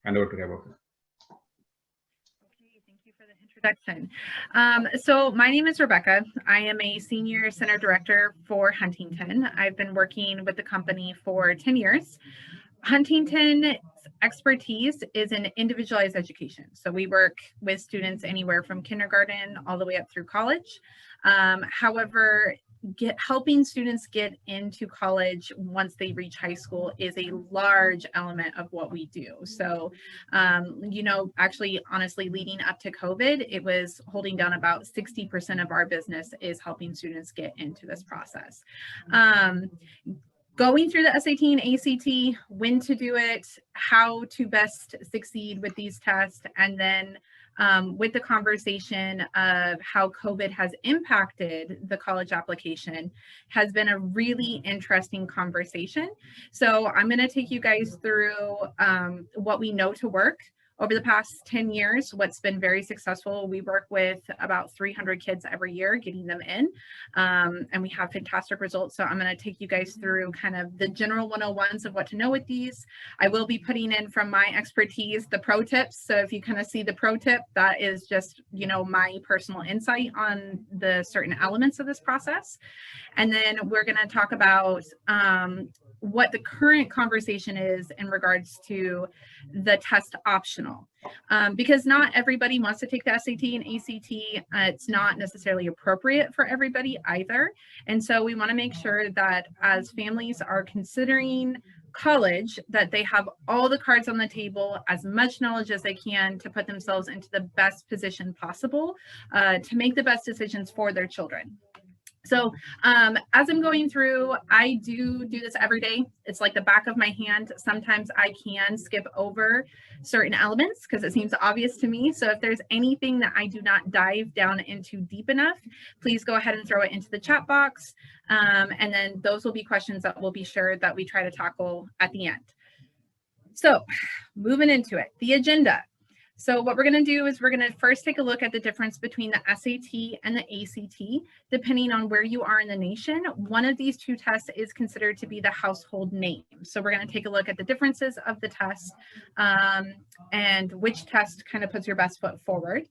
hand over to Rebecca. Okay, thank you for the introduction. So my name is Rebecca. I am a senior center director for Huntington. I've been working with the company for 10 years. Huntington's expertise is in individualized education. So we work with students anywhere from kindergarten all the way up through college. However, helping students get into college once they reach high school is a large element of what we do. So, you know, actually, honestly, leading up to COVID, it was holding down about 60% of our business is helping students get into this process. Going through the SAT and ACT, when to do it, how to best succeed with these tests, and then with the conversation of how COVID has impacted the college application has been a really interesting conversation. So I'm going to take you guys through what we know to work. Over the past 10 years, what's been very successful, we work with about 300 kids every year, getting them in, and we have fantastic results. So I'm going to take you guys through kind of the general 101s of what to know with these. I will be putting in from my expertise the pro tips. So if you kind of see the pro tip, that is just, you know, my personal insight on the certain elements of this process. And then we're going to talk about what the current conversation is in regards to the test optional, because not everybody wants to take the SAT and ACT. It's not necessarily appropriate for everybody either. And so we want to make sure that as families are considering college, that they have all the cards on the table, as much knowledge as they can to put themselves into the best position possible to make the best decisions for their children. So as I'm going through, I do this every day. It's like the back of my hand. Sometimes I can skip over certain elements because it seems obvious to me. So if there's anything that I do not dive down into deep enough, please go ahead and throw it into the chat box. And then those will be questions that we'll be sure that we try to tackle at the end. So moving into it, the agenda. So what we're going to do is we're going to first take a look at the difference between the SAT and the ACT. Depending on where you are in the nation, one of these two tests is considered to be the household name. So we're going to take a look at the differences of the tests and which test kind of puts your best foot forward.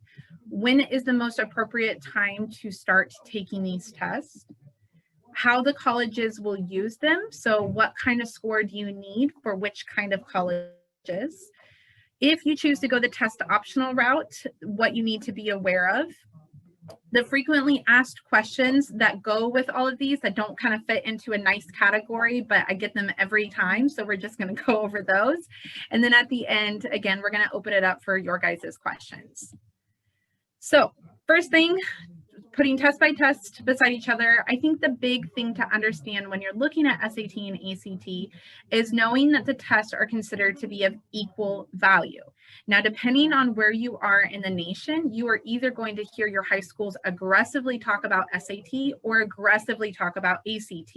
When is the most appropriate time to start taking these tests? How the colleges will use them. So what kind of score do you need for which kind of colleges? If you choose to go the test optional route, what you need to be aware of. The frequently asked questions that go with all of these that don't kind of fit into a nice category, but I get them every time. So we're just going to go over those. And then at the end, again, we're going to open it up for your guys' questions. So first thing, putting test by test beside each other, I think the big thing to understand when you're looking at SAT and ACT is knowing that the tests are considered to be of equal value. Now, depending on where you are in the nation, you are either going to hear your high schools aggressively talk about SAT or aggressively talk about ACT.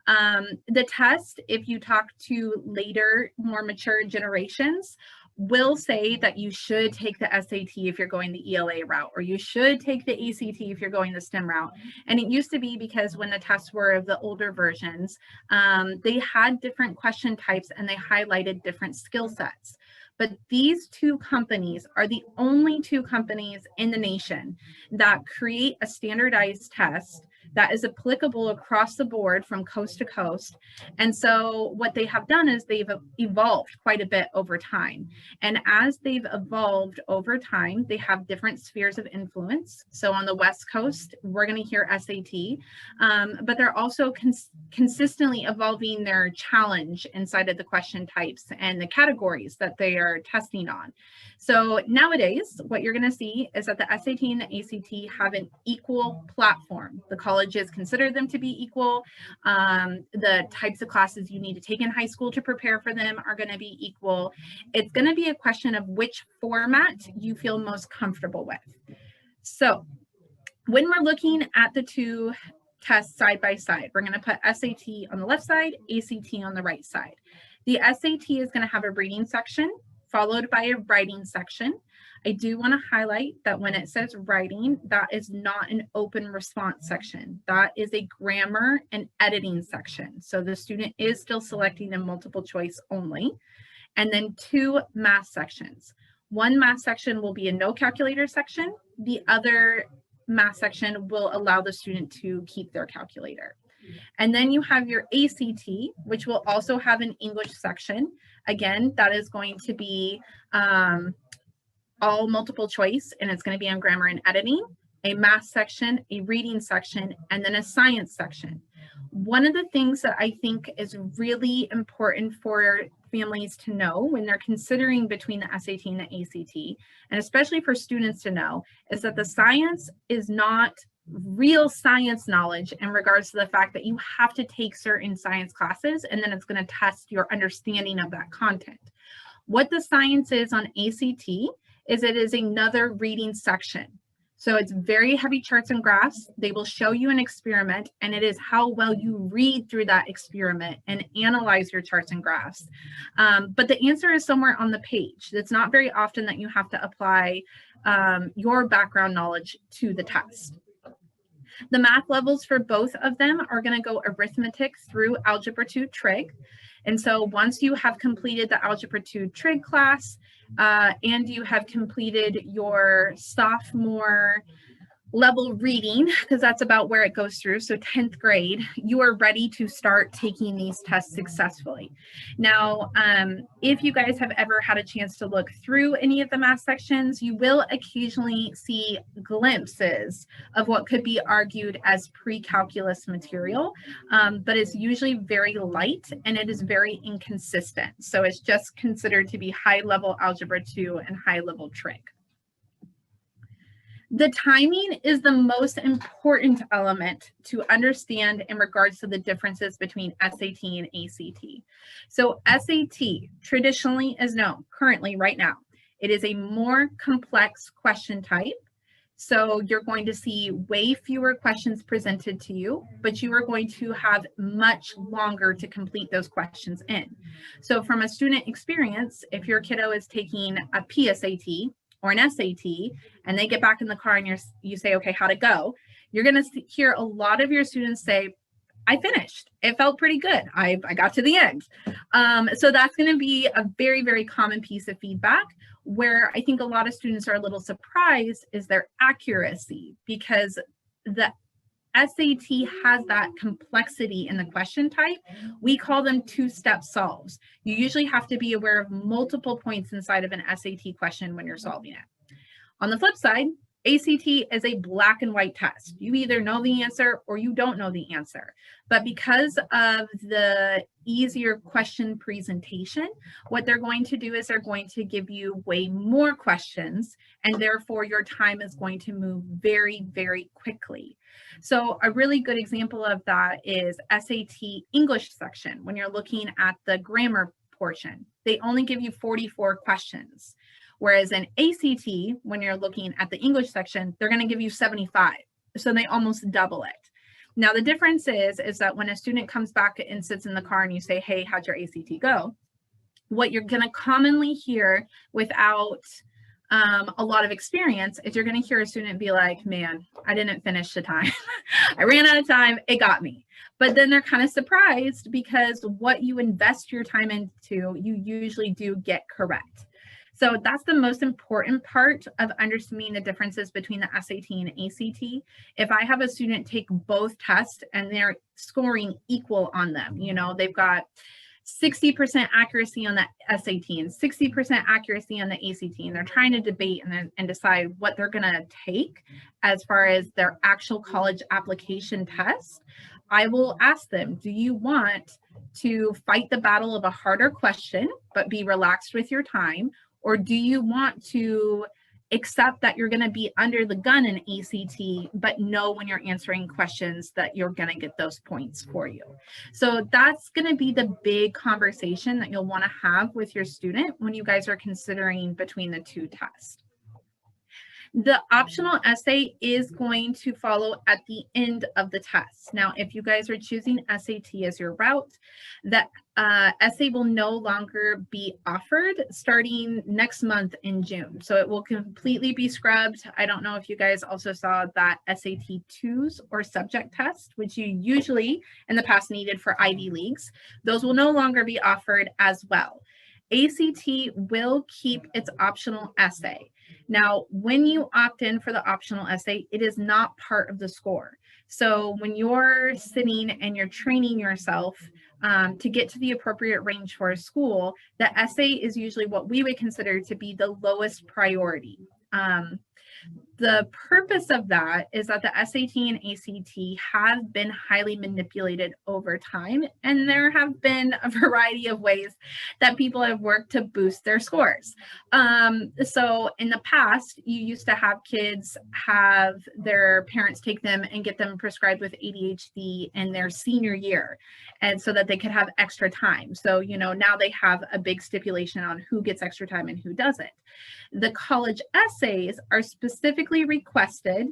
The test, if you talk to later, more mature generations, will say that you should take the SAT if you're going the ELA route, or you should take the ACT if you're going the STEM route. And it used to be because when the tests were of the older versions, they had different question types and they highlighted different skill sets. But these two companies are the only two companies in the nation that create a standardized test that is applicable across the board from coast to coast. And so what they have done is they've evolved quite a bit over time. And as they've evolved over time, they have different spheres of influence. So on the West Coast, we're going to hear SAT, but they're also consistently evolving their challenge inside of the question types and the categories that they are testing on. So nowadays, what you're going to see is that the SAT and the ACT have an equal platform. The colleges consider them to be equal. The types of classes you need to take in high school to prepare for them are going to be equal. It's going to be a question of which format you feel most comfortable with. So when we're looking at the two tests side by side, we're going to put SAT on the left side, ACT on the right side. The SAT is going to have a reading section followed by a writing section. I do want to highlight that when it says writing, that is not an open response section. That is a grammar and editing section. So the student is still selecting a multiple choice only. and then 2 math sections. One math section will be a no calculator section. The other math section will allow the student to keep their calculator. And then you have your ACT, which will also have an English section. Again, that is going to be all multiple choice, and it's going to be on grammar and editing, a math section, a reading section, and then a science section. One of the things that I think is really important for families to know when they're considering between the SAT and the ACT, and especially for students to know, is that the science is not real science knowledge in regards to the fact that you have to take certain science classes and then it's going to test your understanding of that content. What the science is on ACT is it is another reading section. So it's very heavy charts and graphs. They will show you an experiment, and it is how well you read through that experiment and analyze your charts and graphs. But the answer is somewhere on the page. It's not very often that you have to apply your background knowledge to the test. The math levels for both of them are going to go arithmetic through Algebra 2 Trig. And so once you have completed the Algebra 2 Trig class and you have completed your sophomore level reading, because that's about where it goes through, so 10th grade, you are ready to start taking these tests successfully. Now, if you guys have ever had a chance to look through any of the math sections, you will occasionally see glimpses of what could be argued as pre-calculus material, but it's usually very light and it is very inconsistent. So it's just considered to be high-level Algebra 2 and high-level Trig. The timing is the most important element to understand in regards to the differences between SAT and ACT. So SAT traditionally is known currently right now. It is a more complex question type. So you're going to see way fewer questions presented to you, but you are going to have much longer to complete those questions in. So from a student experience, if your kiddo is taking a PSAT, or an SAT, and they get back in the car and you say, okay, how'd it go? You're gonna hear a lot of your students say, I finished. It felt pretty good. I got to the end. So that's gonna be a very, very common piece of feedback where I think a lot of students are a little surprised is their accuracy, because the SAT has that complexity in the question type. We call them two-step solves. You usually have to be aware of multiple points inside of an SAT question when you're solving it. On the flip side, ACT is a black and white test. You either know the answer or you don't know the answer. But because of the easier question presentation, what they're going to do is they're going to give you way more questions, and therefore your time is going to move very, very quickly. So a really good example of that is SAT English section. When you're looking at the grammar portion, they only give you 44 questions. Whereas in ACT, when you're looking at the English section, they're going to give you 75. So they almost double it. Now, the difference is that when a student comes back and sits in the car and you say, hey, how'd your ACT go? What you're going to commonly hear without a lot of experience is you're going to hear a student be like, man, I didn't finish the time. I ran out of time. It got me. But then they're kind of surprised because what you invest your time into, you usually do get correct. So that's the most important part of understanding the differences between the SAT and ACT. If I have a student take both tests and they're scoring equal on them, you know, they've got 60% accuracy on the SAT and 60% accuracy on the ACT, and they're trying to debate and decide what they're going to take as far as their actual college application test, I will ask them, do you want to fight the battle of a harder question but be relaxed with your time? Or do you want to accept that you're going to be under the gun in ACT, but know when you're answering questions that you're going to get those points for you? So that's going to be the big conversation that you'll want to have with your student when you guys are considering between the two tests. The optional essay is going to follow at the end of the test. Now, if you guys are choosing SAT as your route, that essay will no longer be offered starting next month in June. So it will completely be scrubbed. I don't know if you guys also saw that SAT 2s or subject test, which you usually in the past needed for Ivy Leagues. Those will no longer be offered as well. ACT will keep its optional essay. Now, when you opt in for the optional essay, it is not part of the score. So when you're sitting and you're training yourself to get to the appropriate range for a school, the essay is usually what we would consider to be the lowest priority. The purpose of that is that the SAT and ACT have been highly manipulated over time, and there have been a variety of ways that people have worked to boost their scores. So in the past, you used to have kids have their parents take them and get them prescribed with ADHD in their senior year, and so that they could have extra time. So, you know, now they have a big stipulation on who gets extra time and who doesn't. The college essays are specifically requested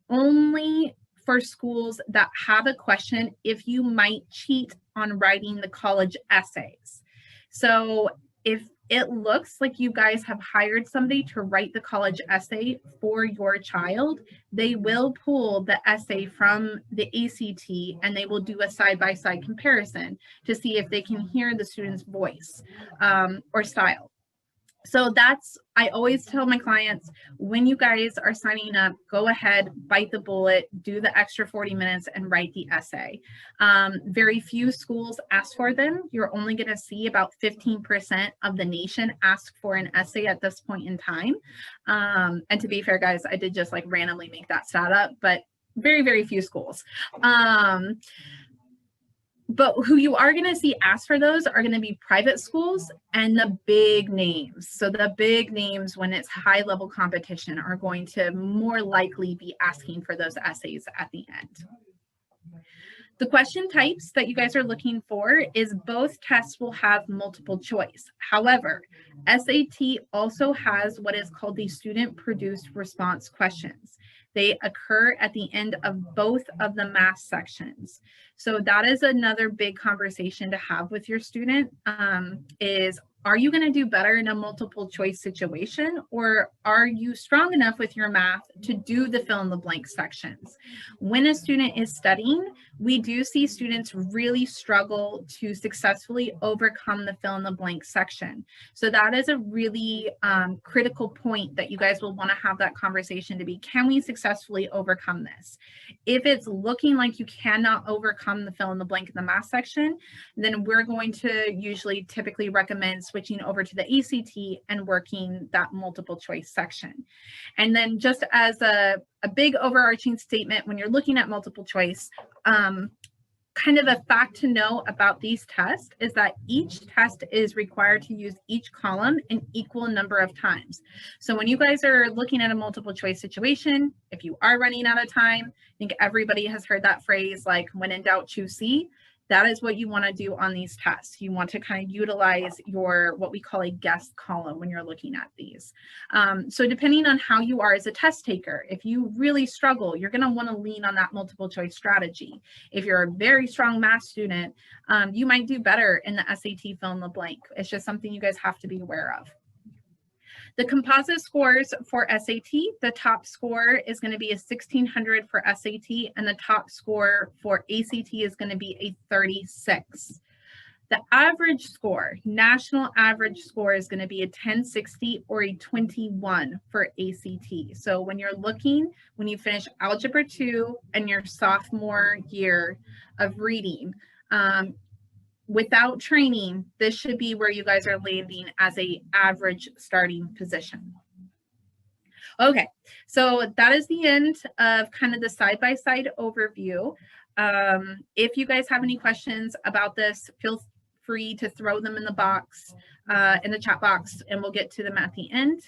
only for schools that have a question if you might cheat on writing the college essays. So if it looks like you guys have hired somebody to write the college essay for your child, they will pull the essay from the ACT and they will do a side-by-side comparison to see if they can hear the student's voice or style. So that's, I always tell my clients, when you guys are signing up, go ahead, bite the bullet, do the extra 40 minutes and write the essay. Very few schools ask for them. You're only going to see about 15% of the nation ask for an essay at this point in time. And to be fair, guys, I did just like randomly make that stat up, but very, very few schools. But who you are going to see ask for those are going to be private schools and the big names. So the big names, when it's high level competition, are going to more likely be asking for those essays at the end. The question types that you guys are looking for is both tests will have multiple choice. However, SAT also has what is called the student produced response questions. They occur at the end of both of the math sections. So that is another big conversation to have with your student is, are you going to do better in a multiple choice situation, or are you strong enough with your math to do the fill in the blank sections? When a student is studying, we do see students really struggle to successfully overcome the fill in the blank section. So that is a really critical point that you guys will want to have that conversation to be, can we successfully overcome this? If it's looking like you cannot overcome the fill in the blank in the math section, then we're going to usually typically recommend switching over to the ACT and working that multiple choice section. And then just as a big overarching statement, when you're looking at multiple choice, kind of a fact to know about these tests is that each test is required to use each column an equal number of times. So when you guys are looking at a multiple choice situation, if you are running out of time, I think everybody has heard that phrase, like when in doubt, choose C. That is what you want to do on these tests. You want to kind of utilize your, what we call a guessed column when you're looking at these. So depending on how you are as a test taker, if you really struggle, you're going to want to lean on that multiple choice strategy. If you're a very strong math student, you might do better in the SAT fill in the blank. It's just something you guys have to be aware of. The composite scores for SAT, the top score is going to be a 1600 for SAT, and the top score for ACT is going to be a 36. The average score, national average score, is going to be a 1060 or a 21 for ACT. So when you're looking, when you finish Algebra 2 and your sophomore year of reading, without training, this should be where you guys are landing as a average starting position. Okay, so that is the end of kind of the side-by-side overview. If you guys have any questions about this, feel free to throw them in the box, in the chat box, and we'll get to them at the end.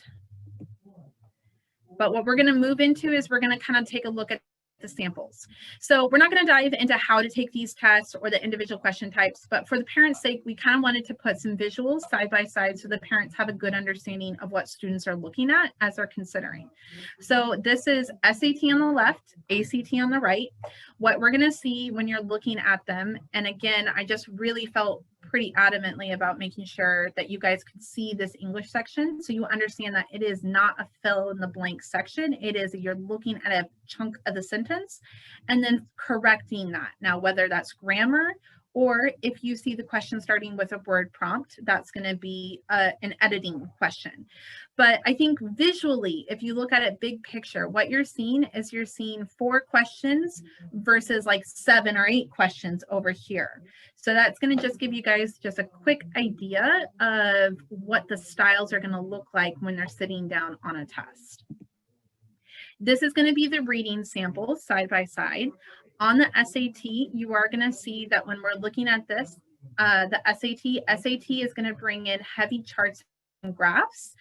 But what we're going to move into is we're going to kind of take a look at the samples. So we're not going to dive into how to take these tests or the individual question types, but for the parents' sake, we kind of wanted to put some visuals side by side so the parents have a good understanding of what students are looking at as they're considering. So this is SAT on the left, ACT on the right. What we're going to see when you're looking at them, and again, I just really felt pretty adamantly about making sure that you guys could see this English section so you understand that it is not a fill in the blank section. It is, you're looking at a chunk of the sentence and then correcting that. Now, whether that's grammar Or if you see the question starting with a word prompt, that's going to be an editing question. But I think visually, if you look at it big picture, what you're seeing is you're seeing 4 questions versus like 7 or 8 questions over here. So that's going to just give you guys just a quick idea of what the styles are going to look like when they're sitting down on a test. This is going to be the reading samples side by side. On the SAT, you are going to see that when we're looking at this, the SAT is going to bring in heavy charts and graphs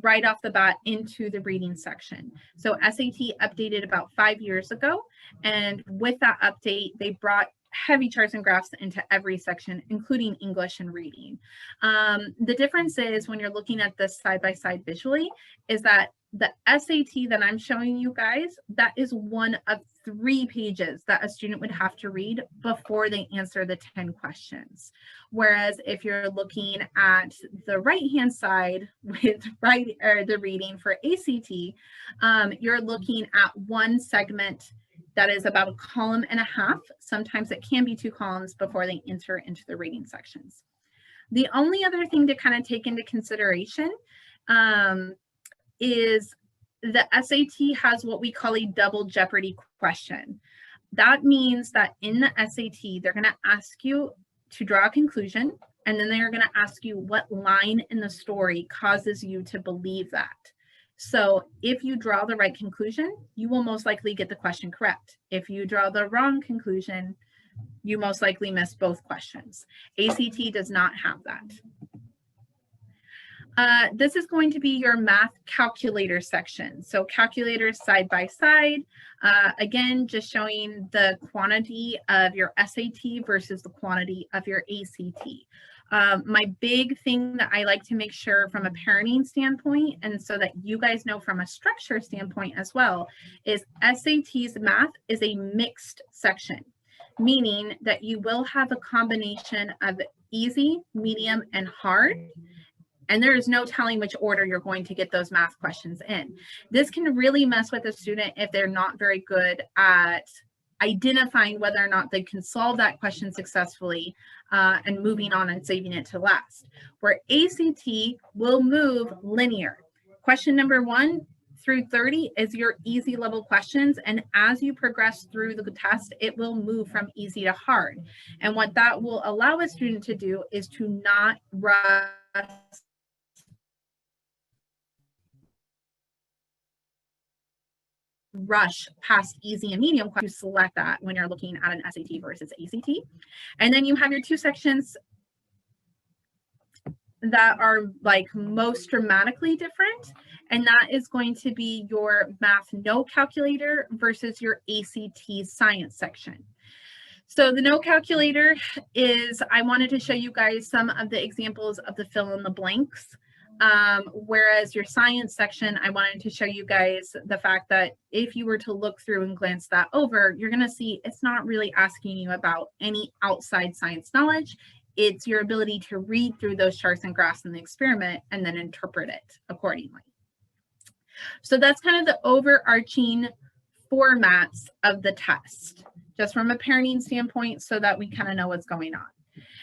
right off the bat into the reading section. So SAT updated about 5 years ago, and with that update, they brought heavy charts and graphs into every section, including English and reading. The difference is when you're looking at this side by side visually is that the SAT that I'm showing you guys, that is one of 3 pages that a student would have to read before they answer the 10 questions. Whereas if you're looking at the right-hand side with the reading for ACT, you're looking at one segment that is about 1.5 columns. Sometimes it can be 2 columns before they enter into the reading sections. The only other thing to kind of take into consideration is the SAT has what we call a double jeopardy question. That means that in the SAT, they're going to ask you to draw a conclusion, and then they're going to ask you what line in the story causes you to believe that. So if you draw the right conclusion, you will most likely get the question correct. If you draw the wrong conclusion, you most likely miss both questions. ACT does not have that. This is going to be your math calculator section. So calculators side by side. Again, just showing the quantity of your SAT versus the quantity of your ACT. My big thing that I like to make sure from a parenting standpoint, and so that you guys know from a structure standpoint as well, is SAT's math is a mixed section, meaning that you will have a combination of easy, medium, and hard. And there is no telling which order you're going to get those math questions in. This can really mess with a student if they're not very good at identifying whether or not they can solve that question successfully and moving on and saving it to last. Where ACT will move linear. Question number 1 through 30 is your easy level questions. And as you progress through the test, it will move from easy to hard. And what that will allow a student to do is to not rush past easy and medium questions to select that when you're looking at an SAT versus ACT. And then you have your 2 sections that are like most dramatically different, and that is going to be your math no calculator versus your ACT science section. So the no calculator is, I wanted to show you guys some of the examples of the fill in the blanks. Whereas your science section, I wanted to show you guys the fact that if you were to look through and glance that over, you're going to see it's not really asking you about any outside science knowledge. It's your ability to read through those charts and graphs in the experiment and then interpret it accordingly. So that's kind of the overarching formats of the test, just from a parenting standpoint, so that we kind of know what's going on.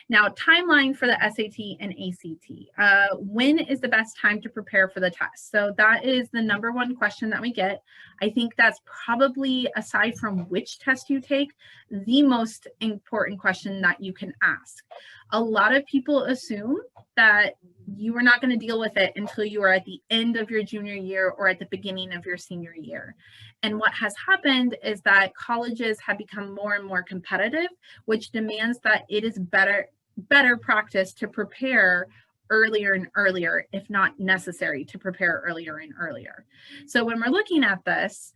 Now, timeline for the SAT and ACT. When is the best time to prepare for the test? So that is the #1 question that we get. I think that's probably, aside from which test you take, the most important question that you can ask. A lot of people assume that you are not going to deal with it until you are at the end of your junior year or at the beginning of your senior year. And what has happened is that colleges have become more and more competitive, which demands that it is better practice to prepare earlier and earlier, if not necessary to prepare earlier and earlier. So when we're looking at this,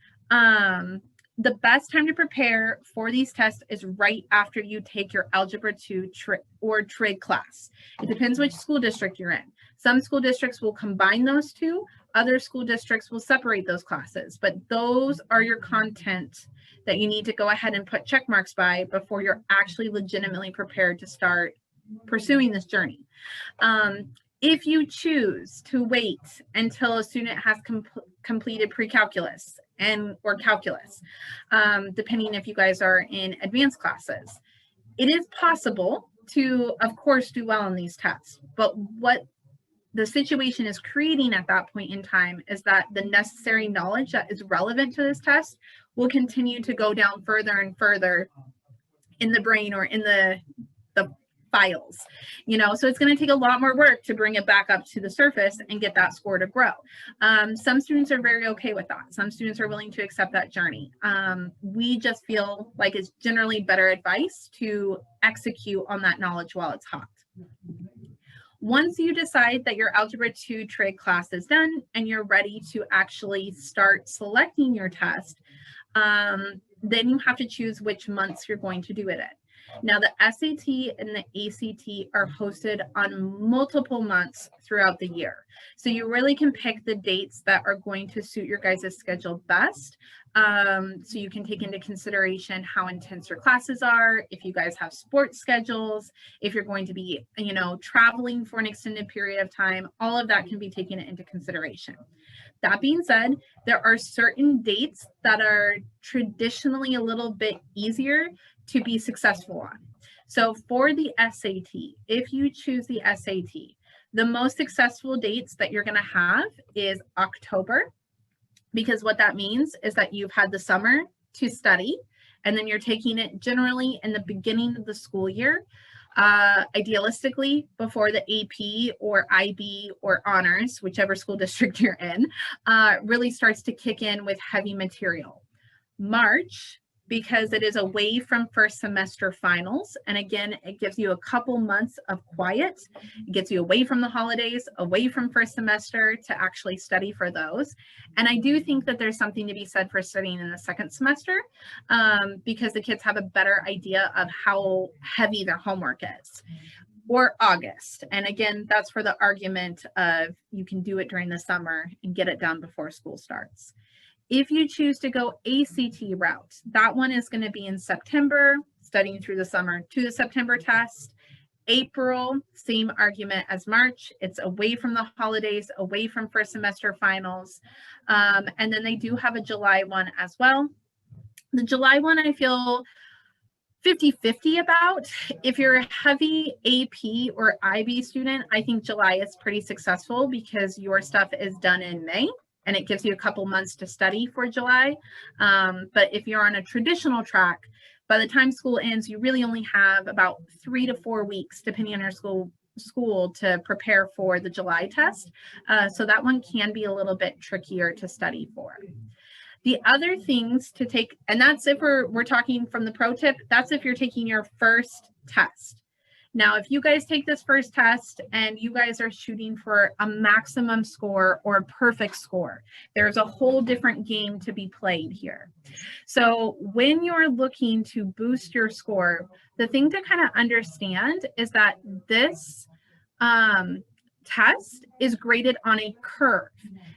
the best time to prepare for these tests is right after you take your Algebra 2 or trig class. It depends which school district you're in. Some school districts will combine those 2. Other school districts will separate those classes, but those are your content that you need to go ahead and put check marks by before you're actually legitimately prepared to start pursuing this journey. If you choose to wait until a student has completed pre-calculus or calculus, depending if you guys are in advanced classes, It is possible to, of course, do well on these tests, but what the situation is creating at that point in time is that the necessary knowledge that is relevant to this test will continue to go down further and further in the brain or in the files, you know, so it's going to take a lot more work to bring it back up to the surface and get that score to grow. Some students are very okay with that. Some students are willing to accept that journey. We just feel like it's generally better advice to execute on that knowledge while it's hot. Once you decide that your Algebra 2 trig class is done and you're ready to actually start selecting your test, then you have to choose which months you're going to do it in. Now, the SAT and the ACT are hosted on multiple months throughout the year. So you really can pick the dates that are going to suit your guys' schedule best. So you can take into consideration how intense your classes are, if you guys have sports schedules, if you're going to be, you know, traveling for an extended period of time, all of that can be taken into consideration. That being said, there are certain dates that are traditionally a little bit easier to be successful on. So for the SAT, if you choose the SAT, the most successful dates that you're going to have is October, because what that means is that you've had the summer to study, and then you're taking it generally in the beginning of the school year, idealistically before the AP or IB or honors, whichever school district you're in, really starts to kick in with heavy material. March, because it is away from first semester finals. And again, it gives you a couple months of quiet. It gets you away from the holidays, away from first semester to actually study for those. And I do think that there's something to be said for studying in the second semester because the kids have a better idea of how heavy their homework is. Or August. And again, that's for the argument of you can do it during the summer and get it done before school starts. If you choose to go ACT route, that one is going to be in September, studying through the summer to the September test. April, same argument as March. It's away from the holidays, away from first semester finals. And then they do have a July one as well. The July one, I feel 50-50 about. If you're a heavy AP or IB student, I think July is pretty successful because your stuff is done in May. And it gives you a couple months to study for July. But if you're on a traditional track, by the time school ends, you really only have about 3 to 4 weeks, depending on your school to prepare for the July test. So that one can be a little bit trickier to study for. The other things to take, and that's if we're talking from the pro tip, that's if you're taking your first test. Now, if you guys take this first test and you guys are shooting for a maximum score or a perfect score, there's a whole different game to be played here. So when you're looking to boost your score, the thing to kind of understand is that this test is graded on a curve.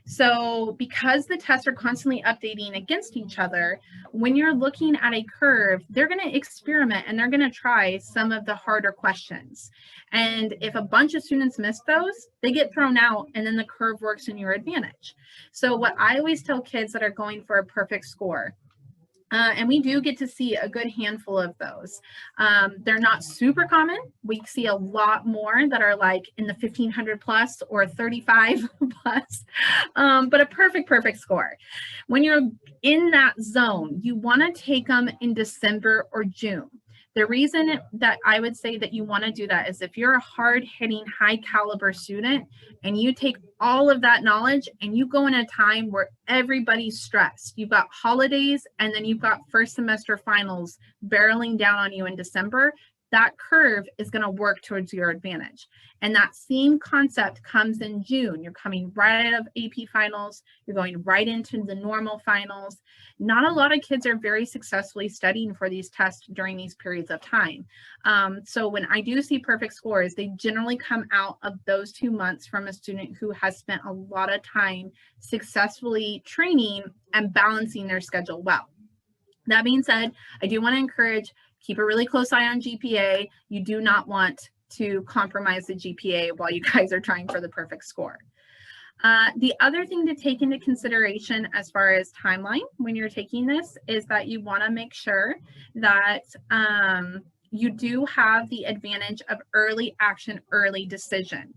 So because the tests are constantly updating against each other, when you're looking at a curve, they're going to experiment and they're going to try some of the harder questions. And if a bunch of students miss those, they get thrown out and then the curve works in your advantage. So what I always tell kids that are going for a perfect score, and we do get to see a good handful of those. They're not super common. We see a lot more that are like in the 1500 plus or 35 plus, but a perfect score. When you're in that zone, you want to take them in December or June. The reason that I would say that you want to do that is if you're a hard-hitting, high-caliber student and you take all of that knowledge and you go in a time where everybody's stressed. You've got holidays and then you've got first semester finals barreling down on you in December. That curve is going to work towards your advantage. And that same concept comes in June. You're coming right out of AP finals. You're going right into the normal finals. Not a lot of kids are very successfully studying for these tests during these periods of time. So when I do see perfect scores, they generally come out of those 2 months from a student who has spent a lot of time successfully training and balancing their schedule well. That being said, I do want to encourage, keep a really close eye on GPA. You do not want to compromise the GPA while you guys are trying for the perfect score. The other thing to take into consideration as far as timeline when you're taking this is that you want to make sure that you do have the advantage of early action, early decision.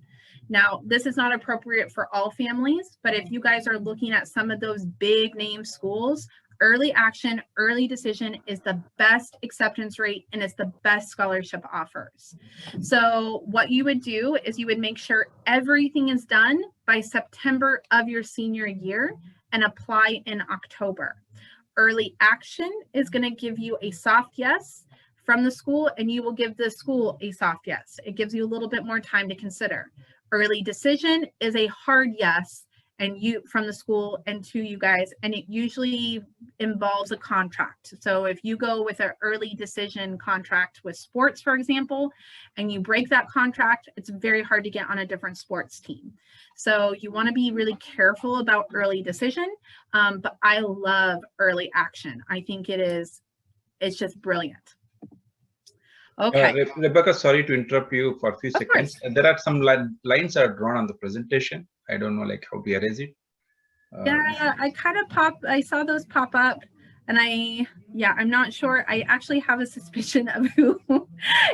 Now, this is not appropriate for all families, but if you guys are looking at some of those big name schools, early action, early decision is the best acceptance rate and it's the best scholarship offers. So what you would do is you would make sure everything is done by September of your senior year and apply in October. Early action is going to give you a soft yes from the school, and you will give the school a soft yes. It gives you a little bit more time to consider. Early decision is a hard yes, and you from the school and to you guys, and it usually involves a contract. So if you go with an early decision contract with sports, for example, and you break that contract, it's very hard to get on a different sports team. So you want to be really careful about early decision, but I love early action. I think it's just brilliant. Okay. Rebecca, sorry to interrupt you for a few seconds. Course. There are some lines are drawn on the presentation. I don't know like how to erase it. Yeah, I saw those pop up, and I'm not sure. I actually have a suspicion of who.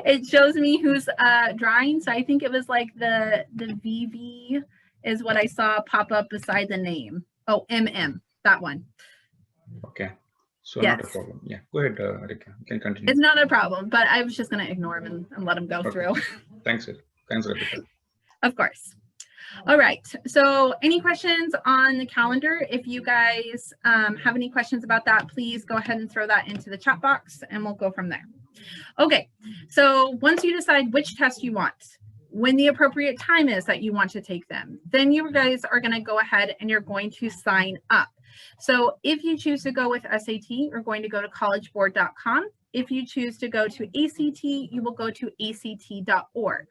It shows me who's drawing, so I think it was like the VV is what I saw pop up beside the name. Oh, MM, that one. Okay. So yes. Not a problem. Yeah, go ahead, Erika. You can continue. It's not a problem, but I was just going to ignore him and let him go through. Thanks, Rebecca. Of course. All right. So any questions on the calendar? If you guys have any questions about that, please go ahead and throw that into the chat box and we'll go from there. Okay. So once you decide which test you want, when the appropriate time is that you want to take them, then you guys are going to go ahead and you're going to sign up. So if you choose to go with SAT, you're going to go to collegeboard.com. If you choose to go to ACT, you will go to act.org.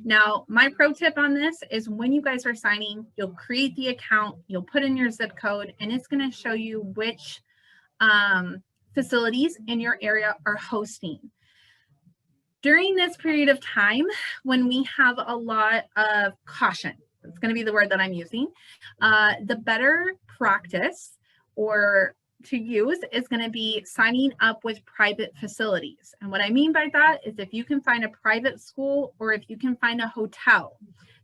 Now, my pro tip on this is when you guys are signing, you'll create the account, you'll put in your zip code, and it's going to show you which facilities in your area are hosting. During this period of time, when we have a lot of caution, it's going to be the word that I'm using, the better practice or to use is going to be signing up with private facilities. And what I mean by that is if you can find a private school or if you can find a hotel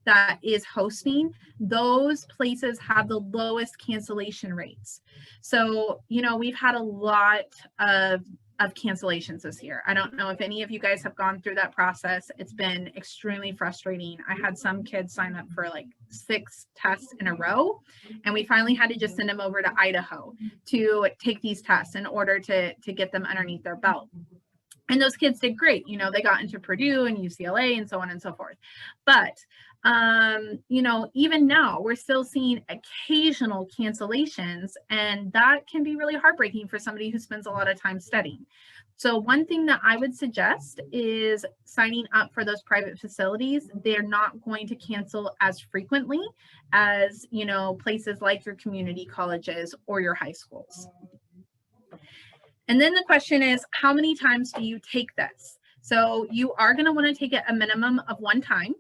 that is hosting, those places have the lowest cancellation rates. So, you know, we've had a lot of cancellations this year. I don't know if any of you guys have gone through that process. It's been extremely frustrating. I had some kids sign up for like 6 tests in a row, and we finally had to just send them over to Idaho to take these tests in order to get them underneath their belt. And those kids did great. You know, they got into Purdue and UCLA and so on and so forth. But you know, even now we're still seeing occasional cancellations, and that can be really heartbreaking for somebody who spends a lot of time studying. So one thing that I would suggest is signing up for those private facilities. They're not going to cancel as frequently as, you know, places like your community colleges or your high schools. And then the question is, how many times do you take this? So you are going to want to take it a minimum of 1 time.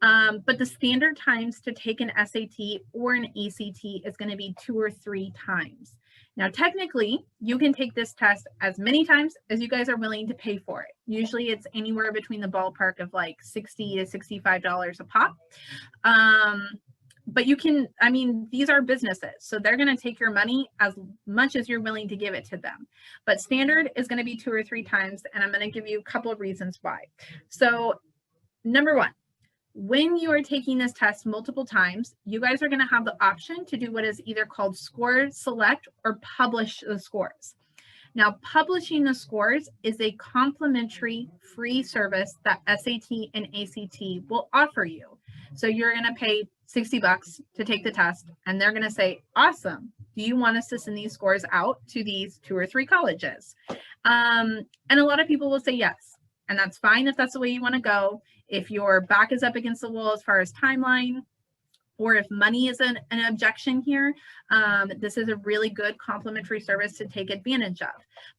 But the standard times to take an SAT or an ACT is going to be 2 or 3 times. Now, technically, you can take this test as many times as you guys are willing to pay for it. Usually it's anywhere between the ballpark of like $60 to $65 a pop. But you can, I mean, these are businesses, so they're going to take your money as much as you're willing to give it to them. But standard is going to be 2 or 3 times, and I'm going to give you a couple of reasons why. So number 1, when you are taking this test multiple times, you guys are going to have the option to do what is either called score select or publish the scores. Now, publishing the scores is a complimentary free service that SAT and ACT will offer you. So you're going to pay $60 to take the test, and they're going to say, awesome, do you want us to send these scores out to these 2 or 3 colleges? And a lot of people will say yes. And that's fine if that's the way you want to go. If your back is up against the wall as far as timeline, or if money is an objection here, this is a really good complimentary service to take advantage of.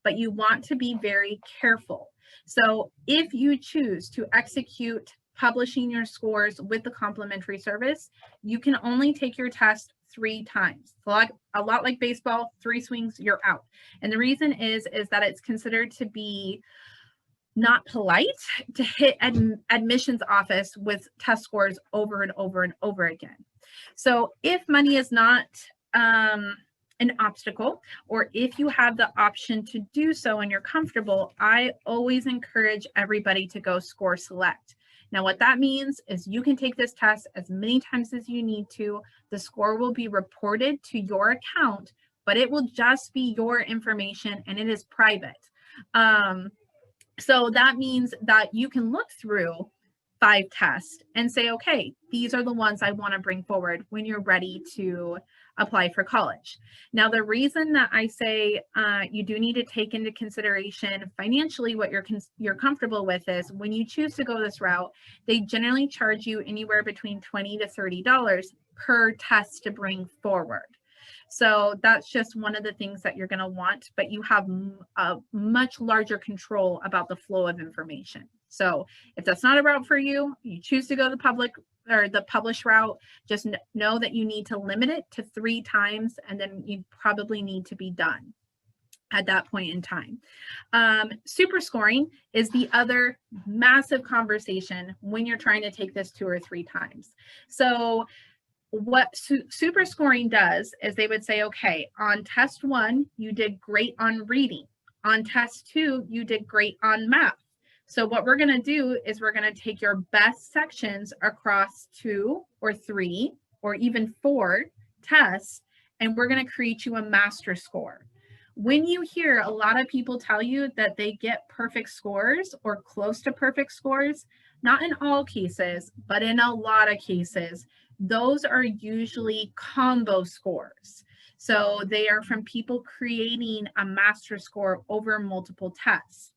But you want to be very careful. So if you choose to execute publishing your scores with the complimentary service, you can only take your test 3 times. A lot like baseball, 3 swings, you're out. And the reason is that it's considered to be not polite to hit admissions office with test scores over and over and over again. So if money is not an obstacle, or if you have the option to do so and you're comfortable, I always encourage everybody to go score select. Now, what that means is you can take this test as many times as you need to. The score will be reported to your account, but it will just be your information and it is private. So that means that you can look through 5 tests and say, okay, these are the ones I want to bring forward when you're ready to apply for college. Now, the reason that I say you do need to take into consideration financially what you're comfortable with is when you choose to go this route, they generally charge you anywhere between $20 to $30 per test to bring forward. So that's just one of the things that you're going to want, but you have a much larger control about the flow of information. So if that's not a route for you, you choose to go the public or the published route, just know that you need to limit it to 3 times, and then you probably need to be done at that point in time. Super scoring is the other massive conversation when you're trying to take this 2 or 3 times. So what super scoring does is they would say, okay, on test 1, you did great on reading. On test 2, you did great on math. So what we're going to do is we're going to take your best sections across 2 or 3 or even 4 tests, and we're going to create you a master score. When you hear a lot of people tell you that they get perfect scores or close to perfect scores, not in all cases, but in a lot of cases, those are usually combo scores. So they are from people creating a master score over multiple tests.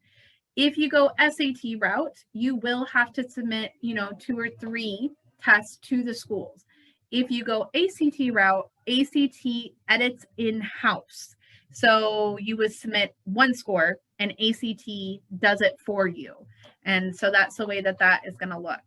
If you go SAT route, you will have to submit, 2 or 3 tests to the schools. If you go ACT route, ACT edits in-house. So you would submit 1 score and ACT does it for you. And so that's the way that that is going to look.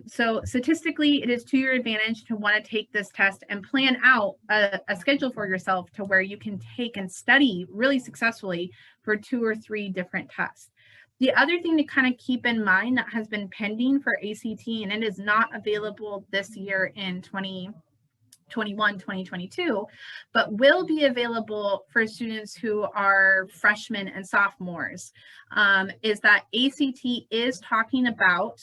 So statistically, it is to your advantage to want to take this test and plan out a schedule for yourself to where you can take and study really successfully for 2 or 3 different tests. The other thing to kind of keep in mind that has been pending for ACT, and it is not available this year in 2021, 2022, but will be available for students who are freshmen and sophomores, is that ACT is talking about,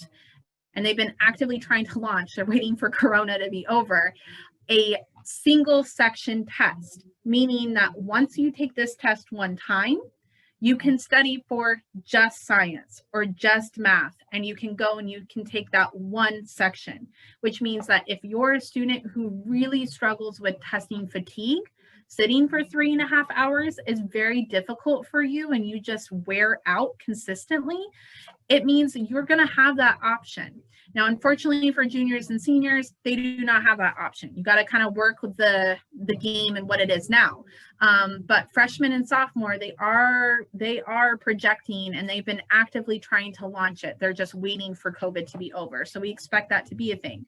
and they've been actively trying to launch, they're waiting for Corona to be over, a single section test, meaning that once you take this test 1 time, you can study for just science or just math, and you can go and you can take that 1 section, which means that if you're a student who really struggles with testing fatigue, sitting for 3.5 hours is very difficult for you and you just wear out consistently, it means you're going to have that option. Now, unfortunately for juniors and seniors, they do not have that option. You got to kind of work with the game and what it is now. But freshmen and sophomore, they are projecting, and they've been actively trying to launch it. They're just waiting for COVID to be over. So we expect that to be a thing.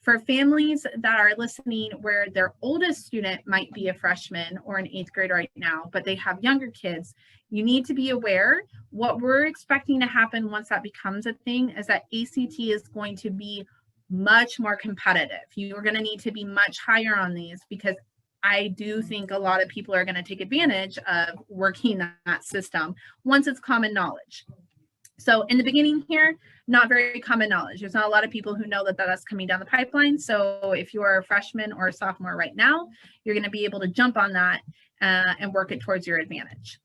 For families that are listening where their oldest student might be a freshman or an 8th grade right now, but they have younger kids, you need to be aware what we're expecting to happen once that becomes a thing is that ACT is going to be much more competitive. You're going to need to be much higher on these, because I do think a lot of people are going to take advantage of working that system once it's common knowledge. So in the beginning here, not very common knowledge. There's not a lot of people who know that that's coming down the pipeline. So if you are a freshman or a sophomore right now, you're going to be able to jump on that and work it towards your advantage.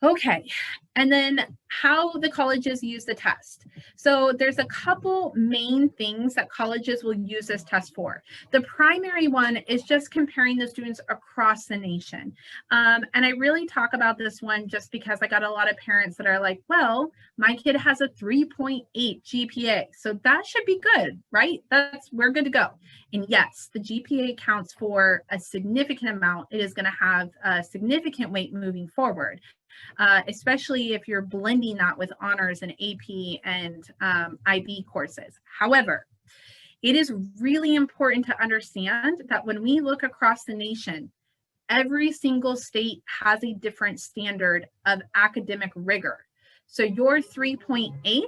Okay, and then how the colleges use the test. So there's a couple main things that colleges will use this test for. The primary one is just comparing the students across the nation. And I really talk about this one just because I got a lot of parents that are like, well, my kid has a 3.8 GPA, so that should be good, right? We're good to go. And yes, the GPA counts for a significant amount. It is going to have a significant weight moving forward. Especially if you're blending that with honors and AP and IB courses. However, it is really important to understand that when we look across the nation, every single state has a different standard of academic rigor. So your 3.8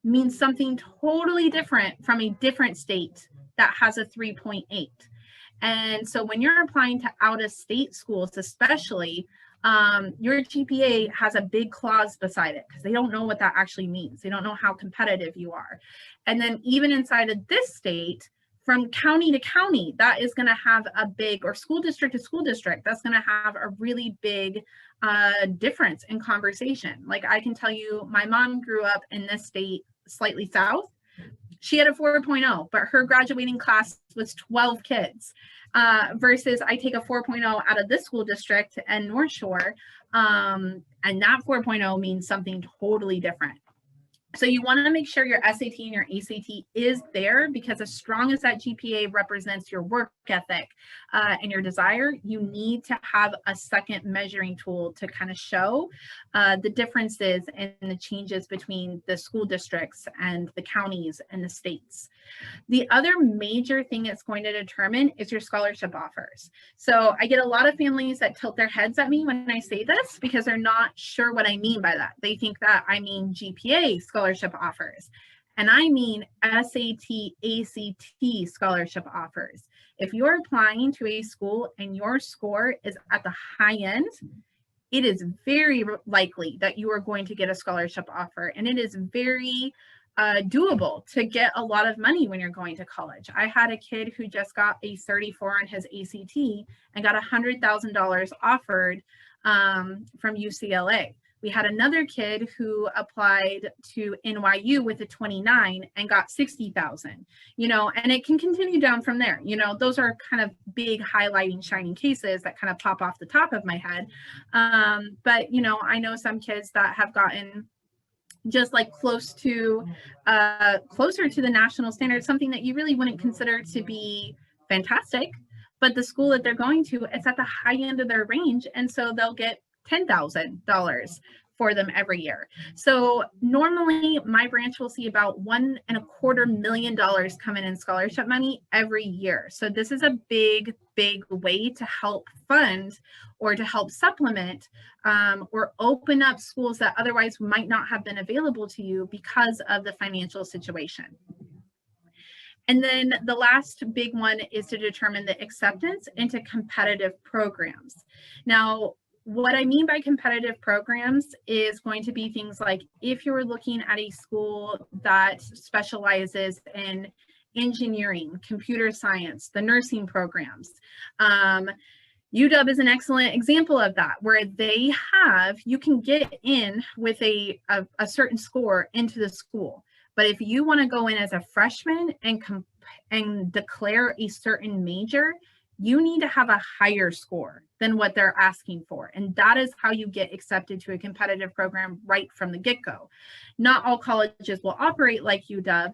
means something totally different from a different state that has a 3.8. And so when you're applying to out-of-state schools, especially, your GPA has a big clause beside it because they don't know what that actually means. They don't know how competitive you are. And then even inside of this state, from county to county, that is going to have a big, or school district to school district, that's going to have a really big difference in conversation. Like I can tell you, my mom grew up in this state slightly south. She had a 4.0, but her graduating class was 12 kids. Versus I take a 4.0 out of this school district and North Shore, and that 4.0 means something totally different. So you want to make sure your SAT and your ACT is there, because as strong as that GPA represents your work ethic and your desire, you need to have a second measuring tool to kind of show the differences and the changes between the school districts and the counties and the states. The other major thing it's going to determine is your scholarship offers. So I get a lot of families that tilt their heads at me when I say this because they're not sure what I mean by that. They think that I mean GPA scholarship offers, and I mean SAT, ACT scholarship offers. If you're applying to a school and your score is at the high end, it is very likely that you are going to get a scholarship offer, and it is very doable to get a lot of money when you're going to college. I had a kid who just got a 34 on his ACT and got $100,000 offered from UCLA. We had another kid who applied to NYU with a 29 and got 60,000, you know, and it can continue down from there. You know, those are kind of big highlighting shining cases that kind of pop off the top of my head. But, you know, I know some kids that have gotten just like closer to the national standard, something that you really wouldn't consider to be fantastic, but the school that they're going to, it's at the high end of their range, and so they'll get $10,000 for them every year. So normally my branch will see about $1.25 million come in scholarship money every year. So this is a big way to help fund or to help supplement or open up schools that otherwise might not have been available to you because of the financial situation. And then the last big one is to determine the acceptance into competitive programs. Now, what I mean by competitive programs is going to be things like if you're looking at a school that specializes in engineering, computer science, the nursing programs. UW is an excellent example of that, where they have, you can get in with a certain score into the school. But if you want to go in as a freshman and declare a certain major, you need to have a higher score than what they're asking for. And that is how you get accepted to a competitive program right from the get-go. Not all colleges will operate like UW,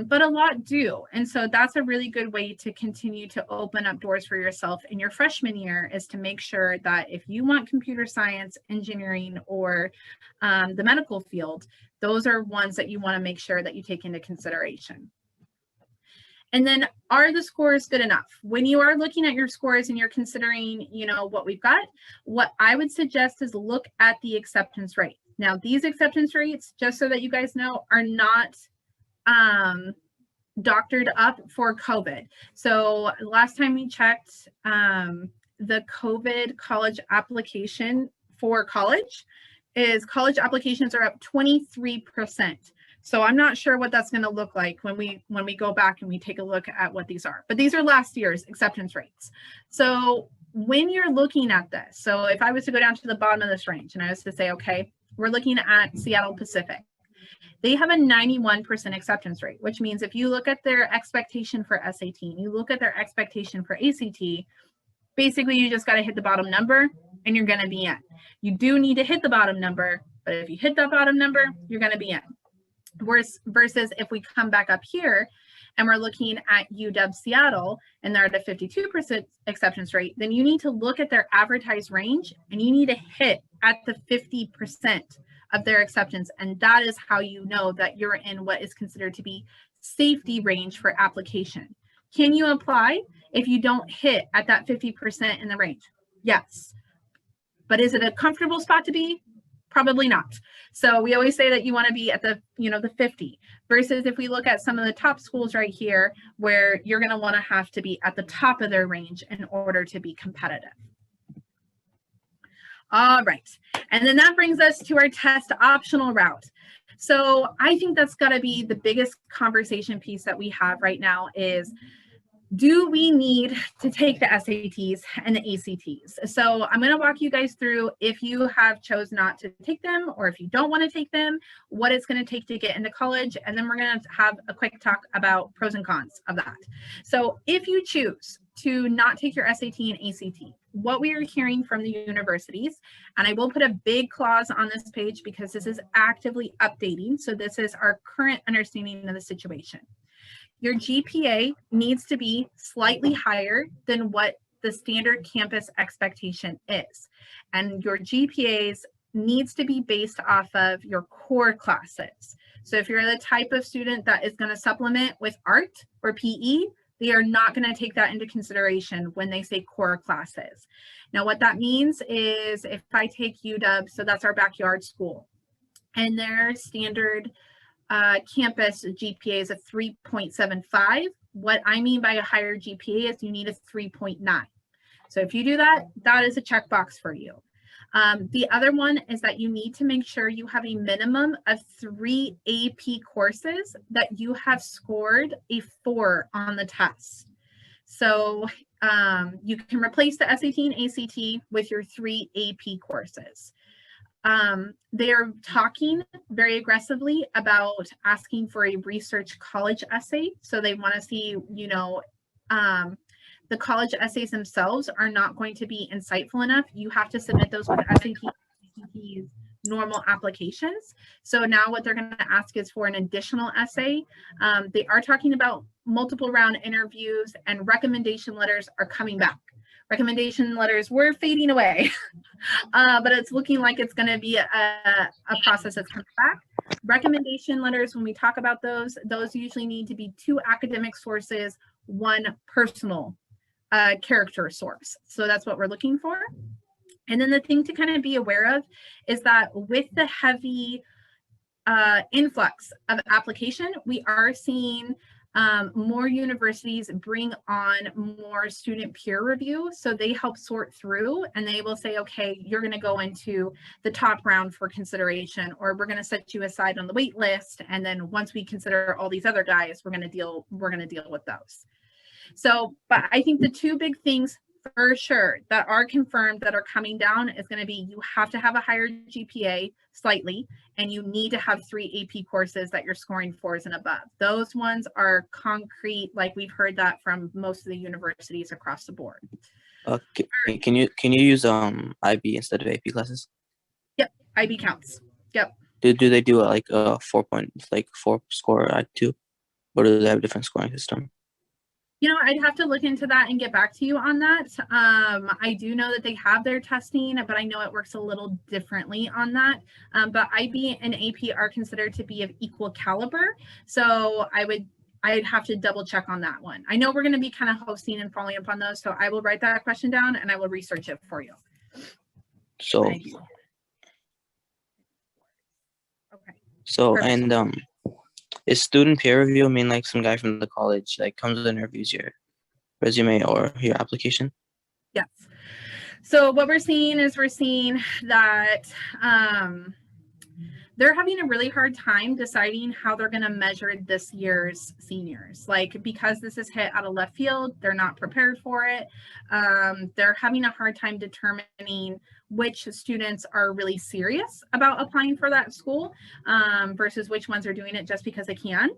but a lot do. And so that's a really good way to continue to open up doors for yourself in your freshman year, is to make sure that if you want computer science, engineering, or the medical field, those are ones that you want to make sure that you take into consideration. And then, are the scores good enough? When you are looking at your scores and you're considering, you know, what we've got, what I would suggest is look at the acceptance rate. Now, these acceptance rates, just so that you guys know, are not doctored up for COVID. So last time we checked, the COVID college application for college applications are up 23%. So I'm not sure what that's going to look like when we go back and we take a look at what these are. But these are last year's acceptance rates. So when you're looking at this, so if I was to go down to the bottom of this range and I was to say, okay, we're looking at Seattle Pacific. They have a 91% acceptance rate, which means if you look at their expectation for SAT and you look at their expectation for ACT, basically you just got to hit the bottom number and you're going to be in. You do need to hit the bottom number, but if you hit that bottom number, you're going to be in. Versus if we come back up here and we're looking at UW Seattle and they're at a 52% acceptance rate, then you need to look at their advertised range and you need to hit at the 50% of their acceptance. And that is how you know that you're in what is considered to be safety range for application. Can you apply if you don't hit at that 50% in the range? Yes. But is it a comfortable spot to be? Probably not. So we always say that you want to be at the, the 50 versus if we look at some of the top schools right here, where you're going to want to have to be at the top of their range in order to be competitive. All right. And then that brings us to our test optional route. So I think that's got to be the biggest conversation piece that we have right now is, do we need to take the SATs and the ACTs? So I'm going to walk you guys through, if you have chose not to take them or if you don't want to take them, what it's going to take to get into college. And then we're going to have a quick talk about pros and cons of that. So if you choose to not take your SAT and ACT, what we are hearing from the universities, and I will put a big clause on this page because this is actively updating. So this is our current understanding of the situation. Your GPA needs to be slightly higher than what the standard campus expectation is. And your GPAs needs to be based off of your core classes. So if you're the type of student that is going to supplement with art or PE, they are not going to take that into consideration when they say core classes. Now, what that means is if I take UW, so that's our backyard school, and their standard campus GPA is a 3.75. What I mean by a higher GPA is you need a 3.9. So if you do that, that is a checkbox for you. The other one is that you need to make sure you have a minimum of 3 AP courses that you have scored a 4 on the test. So you can replace the SAT and ACT with your 3 AP courses. They are talking very aggressively about asking for a research college essay. So they want to see, the college essays themselves are not going to be insightful enough. You have to submit those with SAT and ACT's normal applications. So now what they're going to ask is for an additional essay. They are talking about multiple round interviews, and recommendation letters are coming back. Recommendation letters were fading away, but it's looking like it's going to be a process that's coming back. Recommendation letters, when we talk about those usually need to be 2 academic sources, 1 personal character source. So that's what we're looking for. And then the thing to kind of be aware of is that with the heavy influx of application, we are seeing more universities bring on more student peer review. So they help sort through, and they will say, okay, you're going to go into the top round for consideration, or we're going to set you aside on the wait list. And then once we consider all these other guys, we're going to deal with those. So, but I think the 2 big things for sure that are confirmed that are coming down is going to be, you have to have a higher GPA slightly, and you need to have 3 AP courses that you're scoring 4s and above. Those ones are concrete, like we've heard that from most of the universities across the board. Can you use IB instead of AP classes? Yep, IB counts. Yep. Do they do like a 4 score at 2, or do they have a different scoring system? I'd have to look into that and get back to you on that. I do know that they have their testing, but I know it works a little differently on that. But IB and AP are considered to be of equal caliber. So I'd have to double check on that one. I know we're going to be kind of hosting and following up on those. So I will write that question down and I will research it for you. So, okay. Perfect. And is student peer review mean like some guy from the college like comes and reviews your resume or your application? Yes. So what we're seeing that they're having a really hard time deciding how they're going to measure this year's seniors. Like, because this is hit out of left field, they're not prepared for it. They're having a hard time determining which students are really serious about applying for that school versus which ones are doing it just because they can.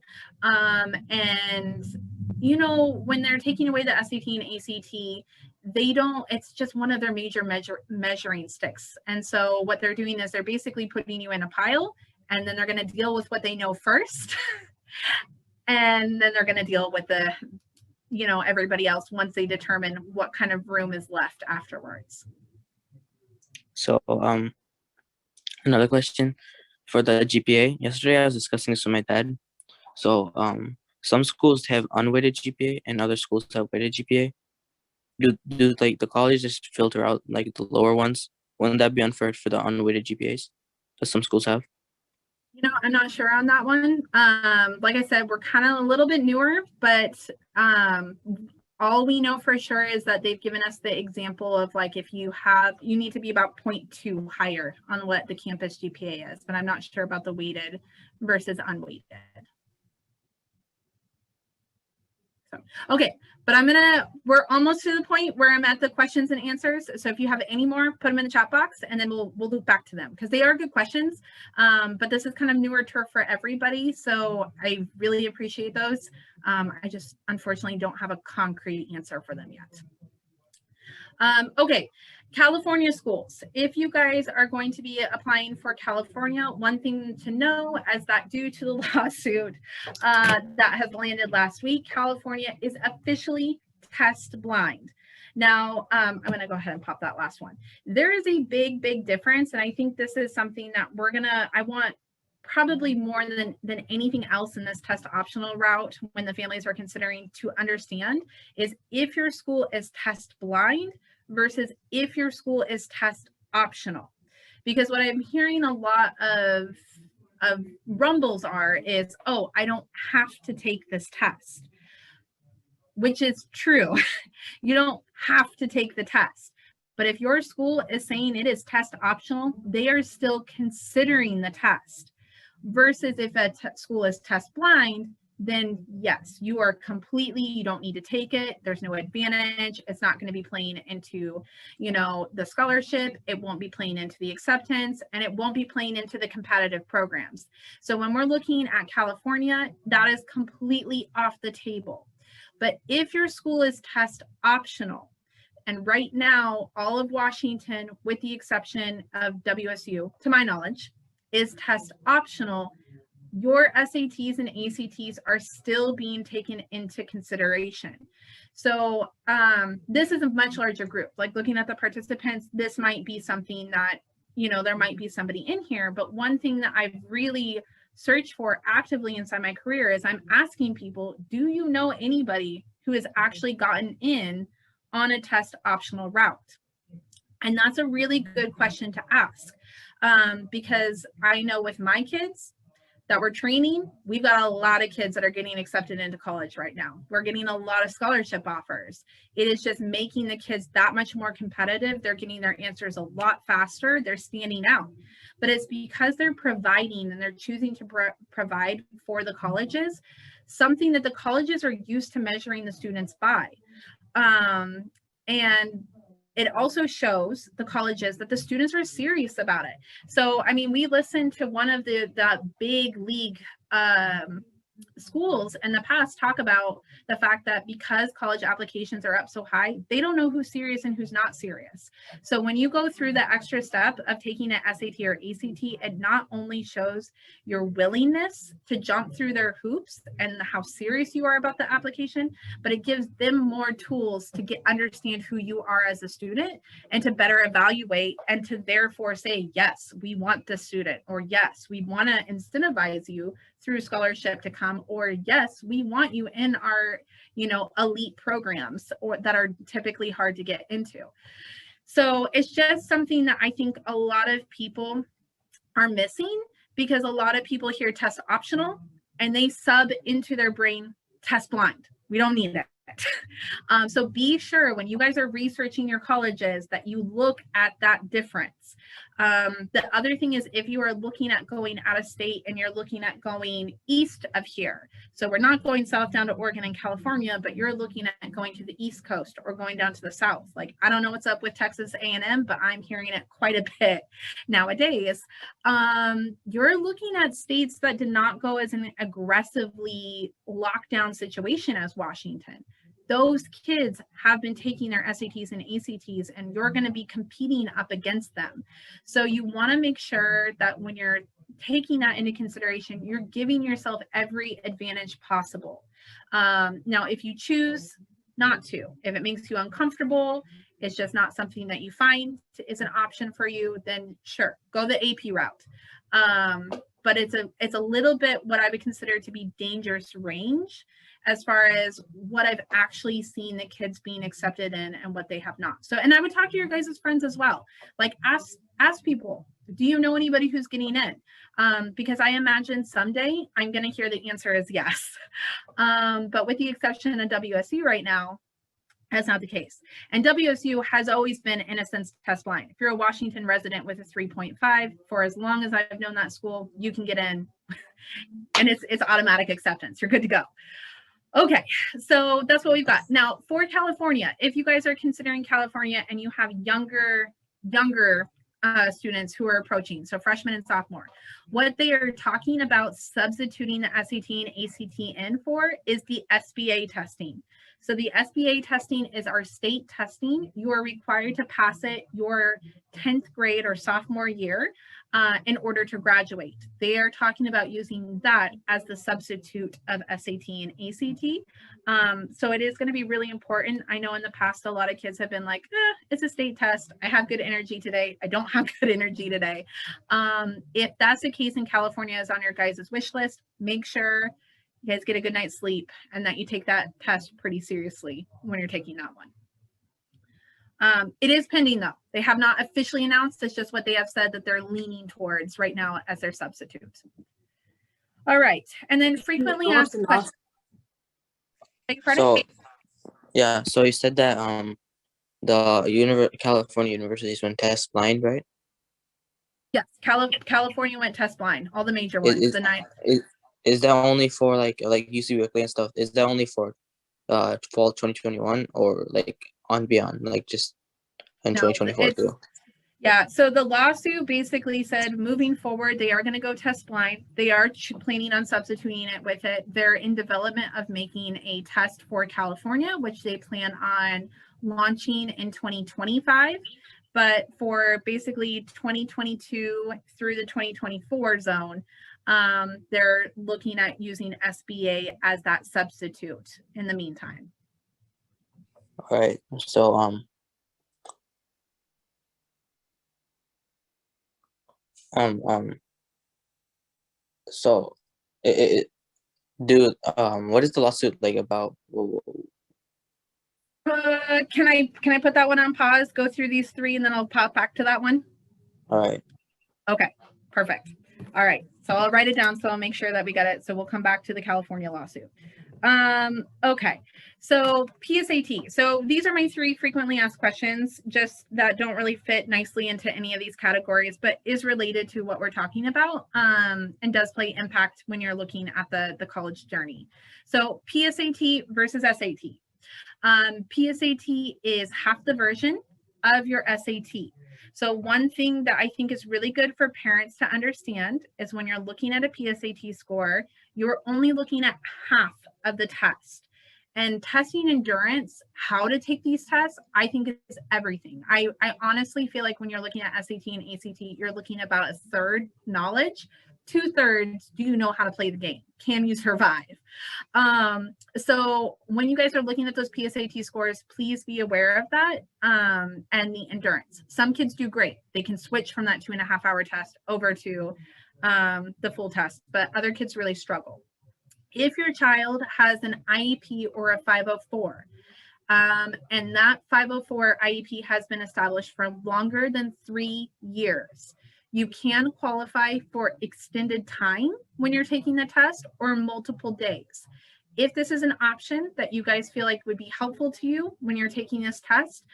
And, when they're taking away the SAT and ACT, it's just one of their major measuring sticks. And so what they're doing is they're basically putting you in a pile, and then they're going to deal with what they know first. And then they're going to deal with everybody else once they determine what kind of room is left afterwards. So, another question for the GPA. Yesterday I was discussing this with my dad. So, some schools have unweighted GPA and other schools have weighted GPA. Do like the colleges just filter out like the lower ones? Wouldn't that be unfair for the unweighted GPAs? that some schools have? You know, I'm not sure on that one. Like I said, we're kind of a little bit newer, but all we know for sure is that they've given us the example of like, if you need to be about 0.2 higher on what the campus GPA is, but I'm not sure about the weighted versus unweighted. So, okay, but we're almost to the point where I'm at the questions and answers. So if you have any more, put them in the chat box and then we'll loop back to them because they are good questions. But this is kind of newer turf for everybody. So I really appreciate those. I just unfortunately don't have a concrete answer for them yet. Okay, California schools. If you guys are going to be applying for California, one thing to know is that due to the lawsuit that has landed last week, California is officially test blind. Now, I'm going to go ahead and pop that last one. There is a big, big difference. And I think this is something that I want probably more than anything else in this test optional route when the families are considering to understand is if your school is test blind versus if your school is test optional. Because what I'm hearing a lot of rumbles is, oh, I don't have to take this test, which is true. You don't have to take the test. But if your school is saying it is test optional, they are still considering the test. Versus if a school is test blind, then yes, you don't need to take it. There's no advantage. It's not going to be playing into, the scholarship. It won't be playing into the acceptance, and it won't be playing into the competitive programs. So when we're looking at California, that is completely off the table. But if your school is test optional, and right now, all of Washington, with the exception of WSU, to my knowledge, is test optional, your SATs and ACTs are still being taken into consideration. So this is a much larger group. Like looking at the participants, this might be something that, there might be somebody in here. But one thing that I've really searched for actively inside my career is I'm asking people, do you know anybody who has actually gotten in on a test optional route? And that's a really good question to ask. Because I know with my kids that we're training, we've got a lot of kids that are getting accepted into college right now. We're getting a lot of scholarship offers. It is just making the kids that much more competitive. They're getting their answers a lot faster. They're standing out. But it's because they're providing and they're choosing to provide for the colleges, something that the colleges are used to measuring the students by. And it also shows the colleges that the students are serious about it. So, I mean, we listened to one of the big league schools in the past talk about the fact that because college applications are up so high, they don't know who's serious and who's not serious. So when you go through the extra step of taking an SAT or ACT, it not only shows your willingness to jump through their hoops and how serious you are about the application, but it gives them more tools to understand who you are as a student and to better evaluate and to therefore say, yes, we want this student, or yes, we want to incentivize you through scholarship to come, or yes, we want you in our, elite programs or that are typically hard to get into. So it's just something that I think a lot of people are missing, because a lot of people hear test optional and they sub into their brain test blind. We don't need that. So be sure when you guys are researching your colleges that you look at that difference. The other thing is if you are looking at going out of state and you're looking at going east of here, so we're not going south down to Oregon and California, but you're looking at going to the East Coast or going down to the South. Like, I don't know what's up with Texas A&M, but I'm hearing it quite a bit nowadays. You're looking at states that did not go as an aggressively lockdown situation as Washington. Those kids have been taking their SATs and ACTs, and you're going to be competing up against them. So you want to make sure that when you're taking that into consideration, you're giving yourself every advantage possible. Now, if you choose not to, if it makes you uncomfortable, it's just not something that you find is an option for you, then sure, go the AP route. But it's a little bit what I would consider to be dangerous range as far as what I've actually seen the kids being accepted in and what they have not. So, and I would talk to your guys' friends as well. Like ask people, do you know anybody who's getting in? Because I imagine someday I'm going to hear the answer is yes. But with the exception of WSU right now, that's not the case. And WSU has always been, in a sense, test blind. If you're a Washington resident with a 3.5, for as long as I've known that school, you can get in and it's automatic acceptance. You're good to go. Okay, so that's what we've got. Now for California, if you guys are considering California and you have younger students who are approaching, so freshmen and sophomore, what they are talking about substituting the SAT and ACT in for is the SBA testing. So the SBA testing is our state testing. You are required to pass it your 10th grade or sophomore year in order to graduate. They are talking about using that as the substitute of SAT and ACT. So it is going to be really important. I know in the past, a lot of kids have been like, it's a state test. I have good energy today. I don't have good energy today. If that's the case and California is on your guys' wish list, make sure you guys get a good night's sleep and that you take that test pretty seriously when you're taking that one. It is pending though. They have not officially announced. It's just what they have said that they're leaning towards right now as their substitute. All right. And then frequently asked questions. So, yeah, so you said that the California universities went test blind, right? Yes, California went test blind. All the major ones, the 9. Is that only for like UC Berkeley and stuff? Is that only for fall 2021 or like on beyond, like just in 2024 too? Yeah, so the lawsuit basically said moving forward, they are going to go test blind. They are planning on substituting it with it. They're in development of making a test for California, which they plan on launching in 2025. But for basically 2022 through the 2024 zone, they're looking at using SBA as that substitute in the meantime. All right. So so what is the lawsuit like about? Can I put that one on pause, go through these 3, and then I'll pop back to that one? All right. Okay, perfect. All right, so I'll write it down so I'll make sure that we got it. So we'll come back to the California lawsuit. Okay, so PSAT. So these are my 3 frequently asked questions, just that don't really fit nicely into any of these categories, but is related to what we're talking about and does play impact when you're looking at the college journey. So PSAT versus SAT. PSAT is half the version of your SAT. So one thing that I think is really good for parents to understand is when you're looking at a PSAT score, you're only looking at half of the test. And testing endurance, how to take these tests, I think is everything. I honestly feel like when you're looking at SAT and ACT, you're looking about a third knowledge, 2/3, do you know how to play the game? Can you survive? So when you guys are looking at those PSAT scores, please be aware of that and the endurance. Some kids do great. They can switch from that 2.5-hour test over to the full test, but other kids really struggle. If your child has an IEP or a 504, and that 504 IEP has been established for longer than 3 years, you can qualify for extended time when you're taking the test or multiple days. If this is an option that you guys feel like would be helpful to you when you're taking this test,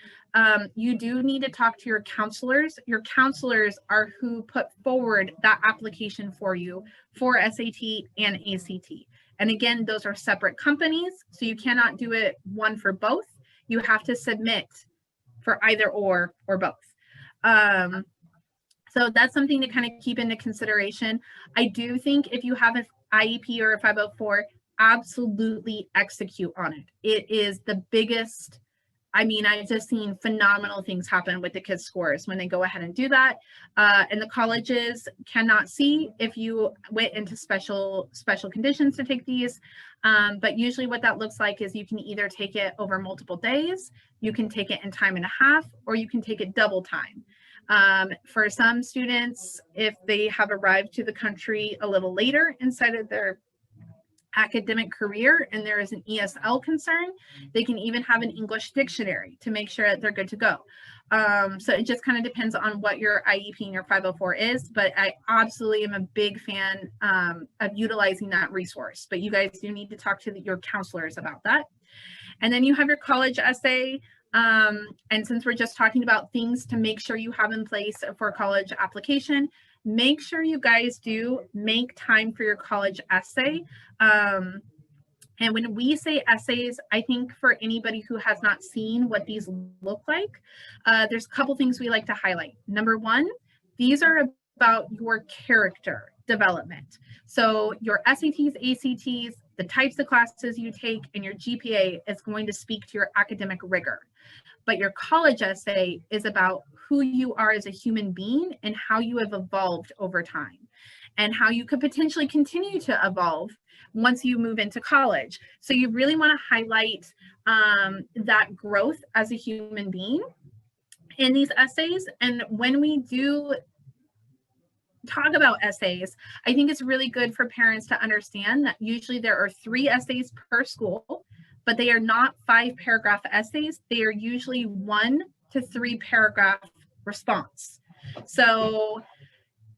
you do need to talk to your counselors. Your counselors are who put forward that application for you for SAT and ACT. And again, those are separate companies, so you cannot do it one for both. You have to submit for either or both. So that's something to kind of keep into consideration. I do think if you have an IEP or a 504, absolutely execute on it. It is the biggest, I mean, I've just seen phenomenal things happen with the kids' scores when they go ahead and do that. And the colleges cannot see if you went into special conditions to take these. But usually what that looks like is you can either take it over multiple days, you can take it in time and a half, or you can take it double time. For some students, if they have arrived to the country a little later inside of their academic career and there is an ESL concern, they can even have an English dictionary to make sure that they're good to go. So it just kind of depends on what your IEP and your 504 is, but I absolutely am a big fan of utilizing that resource. But you guys do need to talk to your counselors about that. And then you have your college essay. And since we're just talking about things to make sure you have in place for a college application, make sure you guys do make time for your college essay. And when we say essays, I think for anybody who has not seen what these look like, there's a couple things we like to highlight. Number one, these are about your character development. So your SATs, ACTs, the types of classes you take, and your GPA is going to speak to your academic rigor. But your college essay is about who you are as a human being and how you have evolved over time and how you could potentially continue to evolve once you move into college. So you really want to highlight that growth as a human being in these essays. And when we do talk about essays, I think it's really good for parents to understand that usually there are 3 essays per school, but they are not 5-paragraph essays. They are usually 1 to 3 paragraph response. So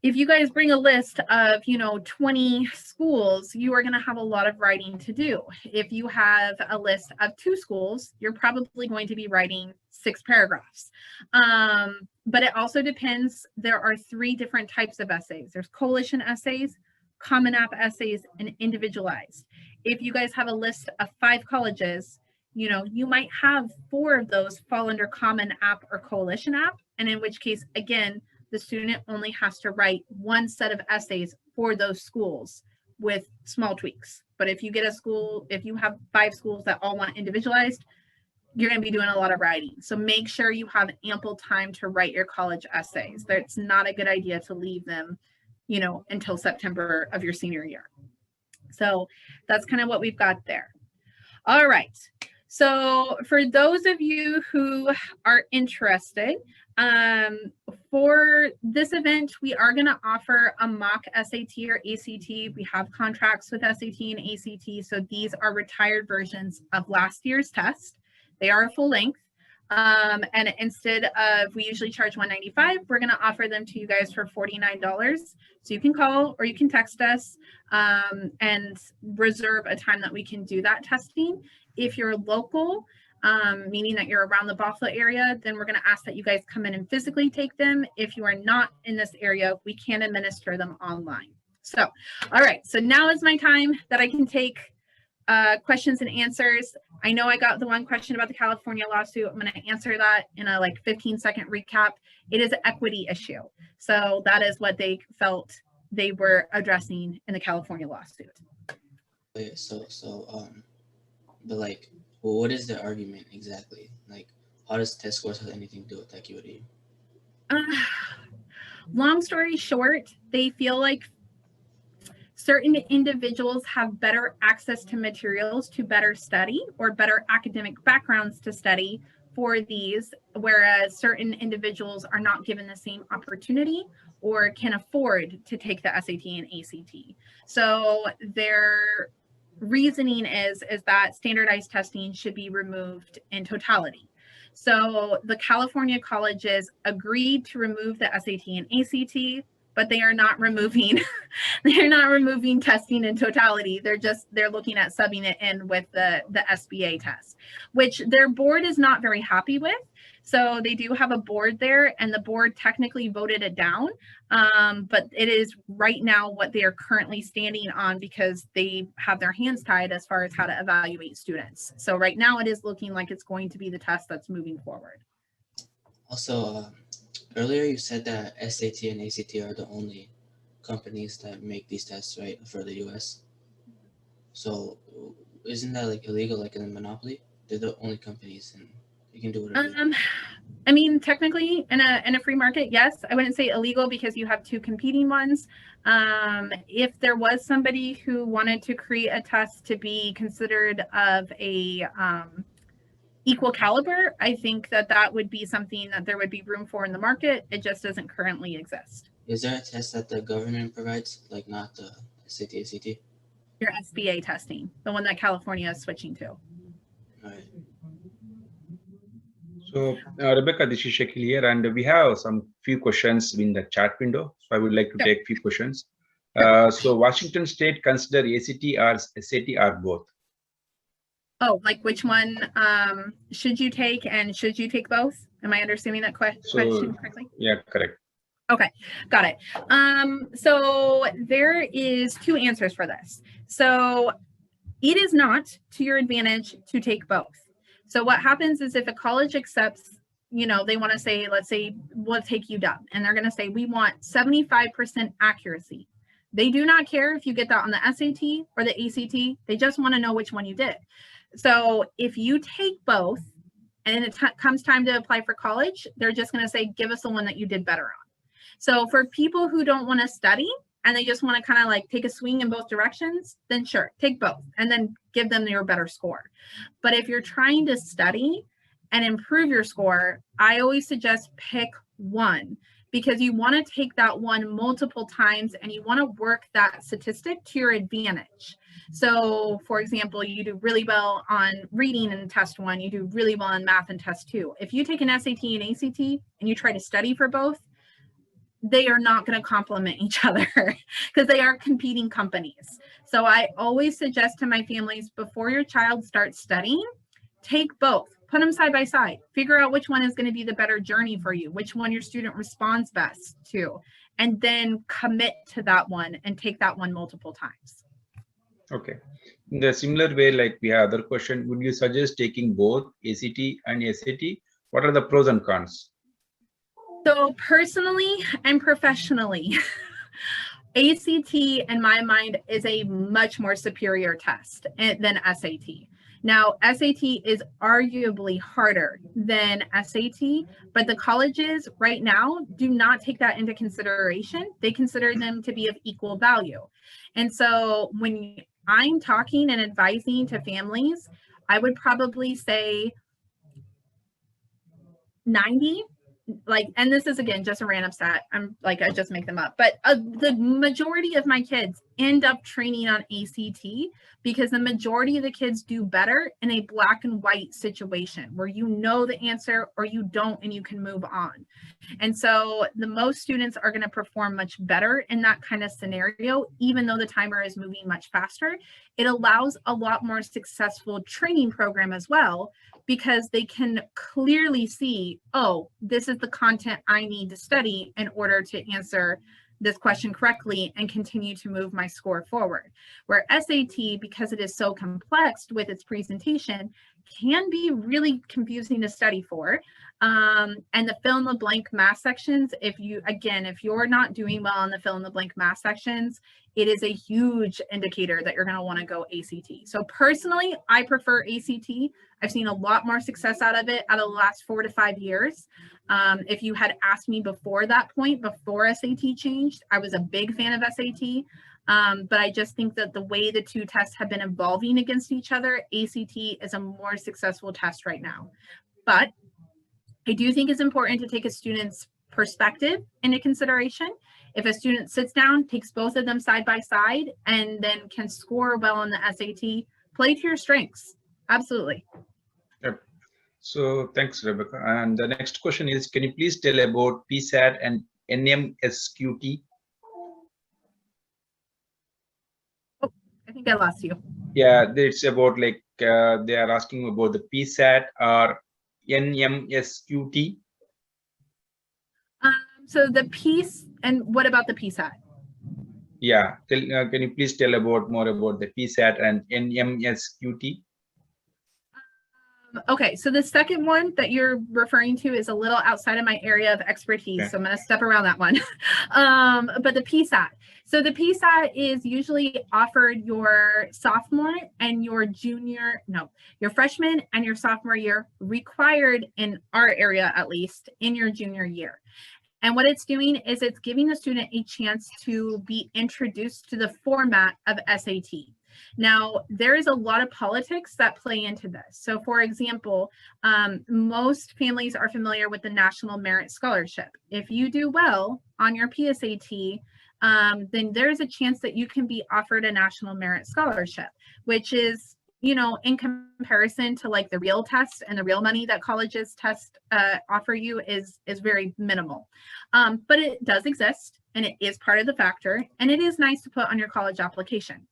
if you guys bring a list of, 20 schools, you are going to have a lot of writing to do. If you have a list of 2 schools, you're probably going to be writing 6 paragraphs. But it also depends. There are 3 different types of essays. There's coalition essays, Common App essays, and individualized. If you guys have a list of 5 colleges, you might have 4 of those fall under Common App or Coalition App, and in which case, again, the student only has to write 1 set of essays for those schools with small tweaks. But if you get a school, if you have 5 schools that all want individualized, you're going to be doing a lot of writing. So make sure you have ample time to write your college essays. That's not a good idea to leave them, until September of your senior year. So that's kind of what we've got there. All right. So for those of you who are interested, for this event, we are going to offer a mock SAT or ACT. We have contracts with SAT and ACT, so these are retired versions of last year's test. They are full length. And instead of, we usually charge $195, we're going to offer them to you guys for $49. So you can call or you can text us and reserve a time that we can do that testing. If you're local, meaning that you're around the Buffalo area, then we're going to ask that you guys come in and physically take them. If you are not in this area, we can administer them online. So, all right, so now is my time that I can take questions and answers. I know I got the one question about the California lawsuit. I'm going to answer that in a 15-second recap. It is an equity issue. So that is what they felt they were addressing in the California lawsuit. But what is the argument exactly? How does test scores have anything to do with equity? Long story short, they feel like certain individuals have better access to materials to better study or better academic backgrounds to study for these, whereas certain individuals are not given the same opportunity or can afford to take the SAT and ACT. So their reasoning is that standardized testing should be removed in totality. So the California colleges agreed to remove the SAT and ACT, but they are not removing testing in totality. They're looking at subbing it in with the SBA test, which their board is not very happy with. So they do have a board there, and the board technically voted it down. But it is right now what they are currently standing on because they have their hands tied as far as how to evaluate students. So right now it is looking like it's going to be the test that's moving forward. Also, earlier you said that SAT and ACT are the only companies that make these tests, right, for the US. So isn't that illegal, in a monopoly? They're the only companies and you can do whatever. I mean, technically in a free market, yes. I wouldn't say illegal because you have 2 competing ones. If there was somebody who wanted to create a test to be considered of a equal caliber, I think that would be something that there would be room for in the market. It just doesn't currently exist. Is there a test that the government provides, not the SAT, ACT? Your SBA testing, the one that California is switching to. So Rebecca, this is Shakil here, and we have some few questions in the chat window. So I would like to Sure. take few questions. So Washington State consider ACT or SAT or both? Oh, like which one should you take, and should you take both? Am I understanding that question correctly? Yeah, correct. Okay, got it. So there is two answers for this. So it is not to your advantage to take both. So what happens is if a college accepts, you know, they want to say, let's say we'll take UW, and they're going to say, we want 75% accuracy. They do not care if you get that on the SAT or the ACT. They just want to know which one you did. So if you take both and it comes time to apply for college, they're just going to say, give us the one that you did better on. So for people who don't want to study and they just want to kind of like take a swing in both directions, then sure, take both and then give them your better score. But if you're trying to study and improve your score, I always suggest pick one, because you want to take that one multiple times and you want to work that statistic to your advantage. So for example, you do really well on reading in test one, you do really well on math in test two. If you take an SAT and ACT and you try to study for both, they are not going to complement each other because they are competing companies. So I always suggest to my families, before your child starts studying, take both, put them side by side, figure out which one is going to be the better journey for you, which one your student responds best to, and then commit to that one and take that one multiple times. Okay. In the similar way, like we have other question, would you suggest taking both ACT and SAT? What are the pros and cons? So personally and professionally, ACT in my mind is a much more superior test than SAT. Now, SAT is arguably harder than SAT, but the colleges right now do not take that into consideration. They consider them to be of equal value. And so when I'm talking and advising to families, I would probably say 90, like, and this is again just a random stat, I just make them up, but the majority of my kids end up training on ACT because the majority of the kids do better in a black and white situation where you know the answer or you don't and you can move on. And so the most students are going to perform much better in that kind of scenario, even though the timer is moving much faster. It allows a lot more successful training program as well, because they can clearly see, oh, this is the content I need to study in order to answer this question correctly and continue to move my score forward. Where SAT, because it is so complex with its presentation, can be really confusing to study for. And the fill in the blank math sections, if you're not doing well on the fill in the blank math sections, it is a huge indicator that you're going to want to go ACT. So personally, I prefer ACT. I've seen a lot more success out of it out of the last 4 to 5 years. If you had asked me before that point, before SAT changed, I was a big fan of SAT. But I just think that the way the two tests have been evolving against each other, ACT is a more successful test right now. But I do think it's important to take a student's perspective into consideration. If a student sits down, takes both of them side by side, and then can score well on the SAT, play to your strengths. Absolutely. Yep. So thanks, Rebecca. And the next question is, can you please tell about PSAT and NMSQT? Oh, I think I lost you. Yeah, it's about like they are asking about the PSAT or NMSQT. So the piece, and what about the PSAT? Yeah, can you please tell more about the PSAT and NMSQT? Okay, so the second one that you're referring to is a little outside of my area of expertise, okay. So I'm going to step around that one. But the PSAT. So the PSAT is usually offered your sophomore and your your freshman and your sophomore year, required in our area at least in your junior year. And what it's doing is it's giving the student a chance to be introduced to the format of SAT. Now, there is a lot of politics that play into this. So for example, most families are familiar with the National Merit Scholarship. If you do well on your PSAT, then there's a chance that you can be offered a National Merit Scholarship, which is, you know, in comparison to like the real test and the real money that colleges offer you is very minimal. But it does exist, and it is part of the factor, and it is nice to put on your college application.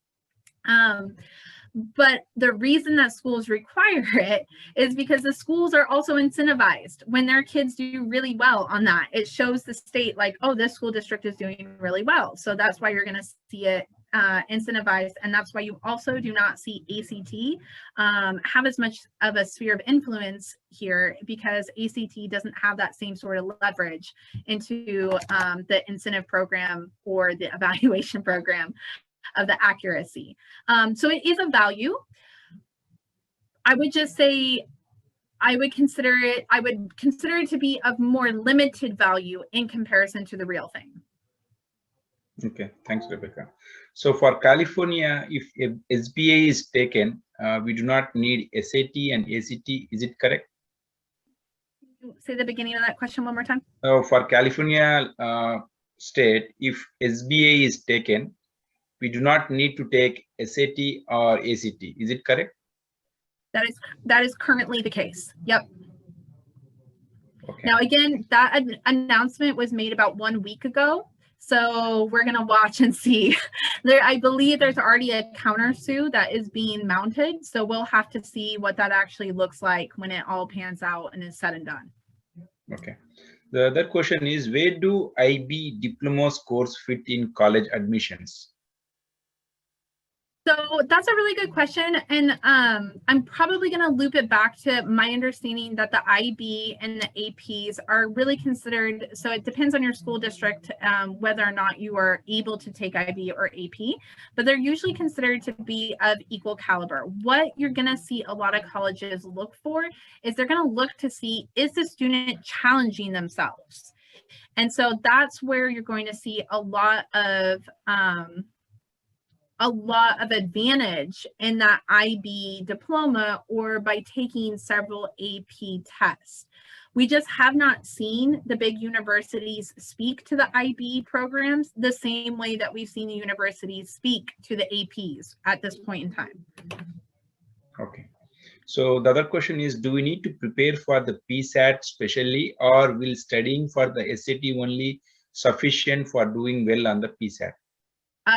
But the reason that schools require it is because the schools are also incentivized when their kids do really well on that. It shows the state like, oh, this school district is doing really well. So that's why you're going to see it incentivized. And that's why you also do not see ACT have as much of a sphere of influence here, because ACT doesn't have that same sort of leverage into the incentive program or the evaluation program of the accuracy. So it is a value. I would just say I would consider it to be of more limited value in comparison to the real thing. Okay, thanks, Rebecca. So for California, if SBA is taken, we do not need SAT and ACT. Is it correct? Say the beginning of that question one more time. For California state, if SBA is taken, we do not need to take SAT or ACT. Is it correct? That is currently the case. Yep. Okay. Now, again, that announcement was made about 1 week ago. So we're going to watch and see. I believe there's already a countersue that is being mounted. So we'll have to see what that actually looks like when it all pans out and is said and done. Okay. The other question is, where do IB diploma scores fit in college admissions? So that's a really good question. And I'm probably going to loop it back to my understanding that the IB and the APs are really considered. So it depends on your school district, whether or not you are able to take IB or AP, but they're usually considered to be of equal caliber. What you're going to see a lot of colleges look for is they're going to look to see, is the student challenging themselves? And so that's where you're going to see a lot of advantage in that IB diploma, or by taking several AP tests. We just have not seen the big universities speak to the IB programs the same way that we've seen the universities speak to the APs at this point in time. Okay. So the other question is, do we need to prepare for the PSAT specially, or will studying for the SAT only sufficient for doing well on the PSAT?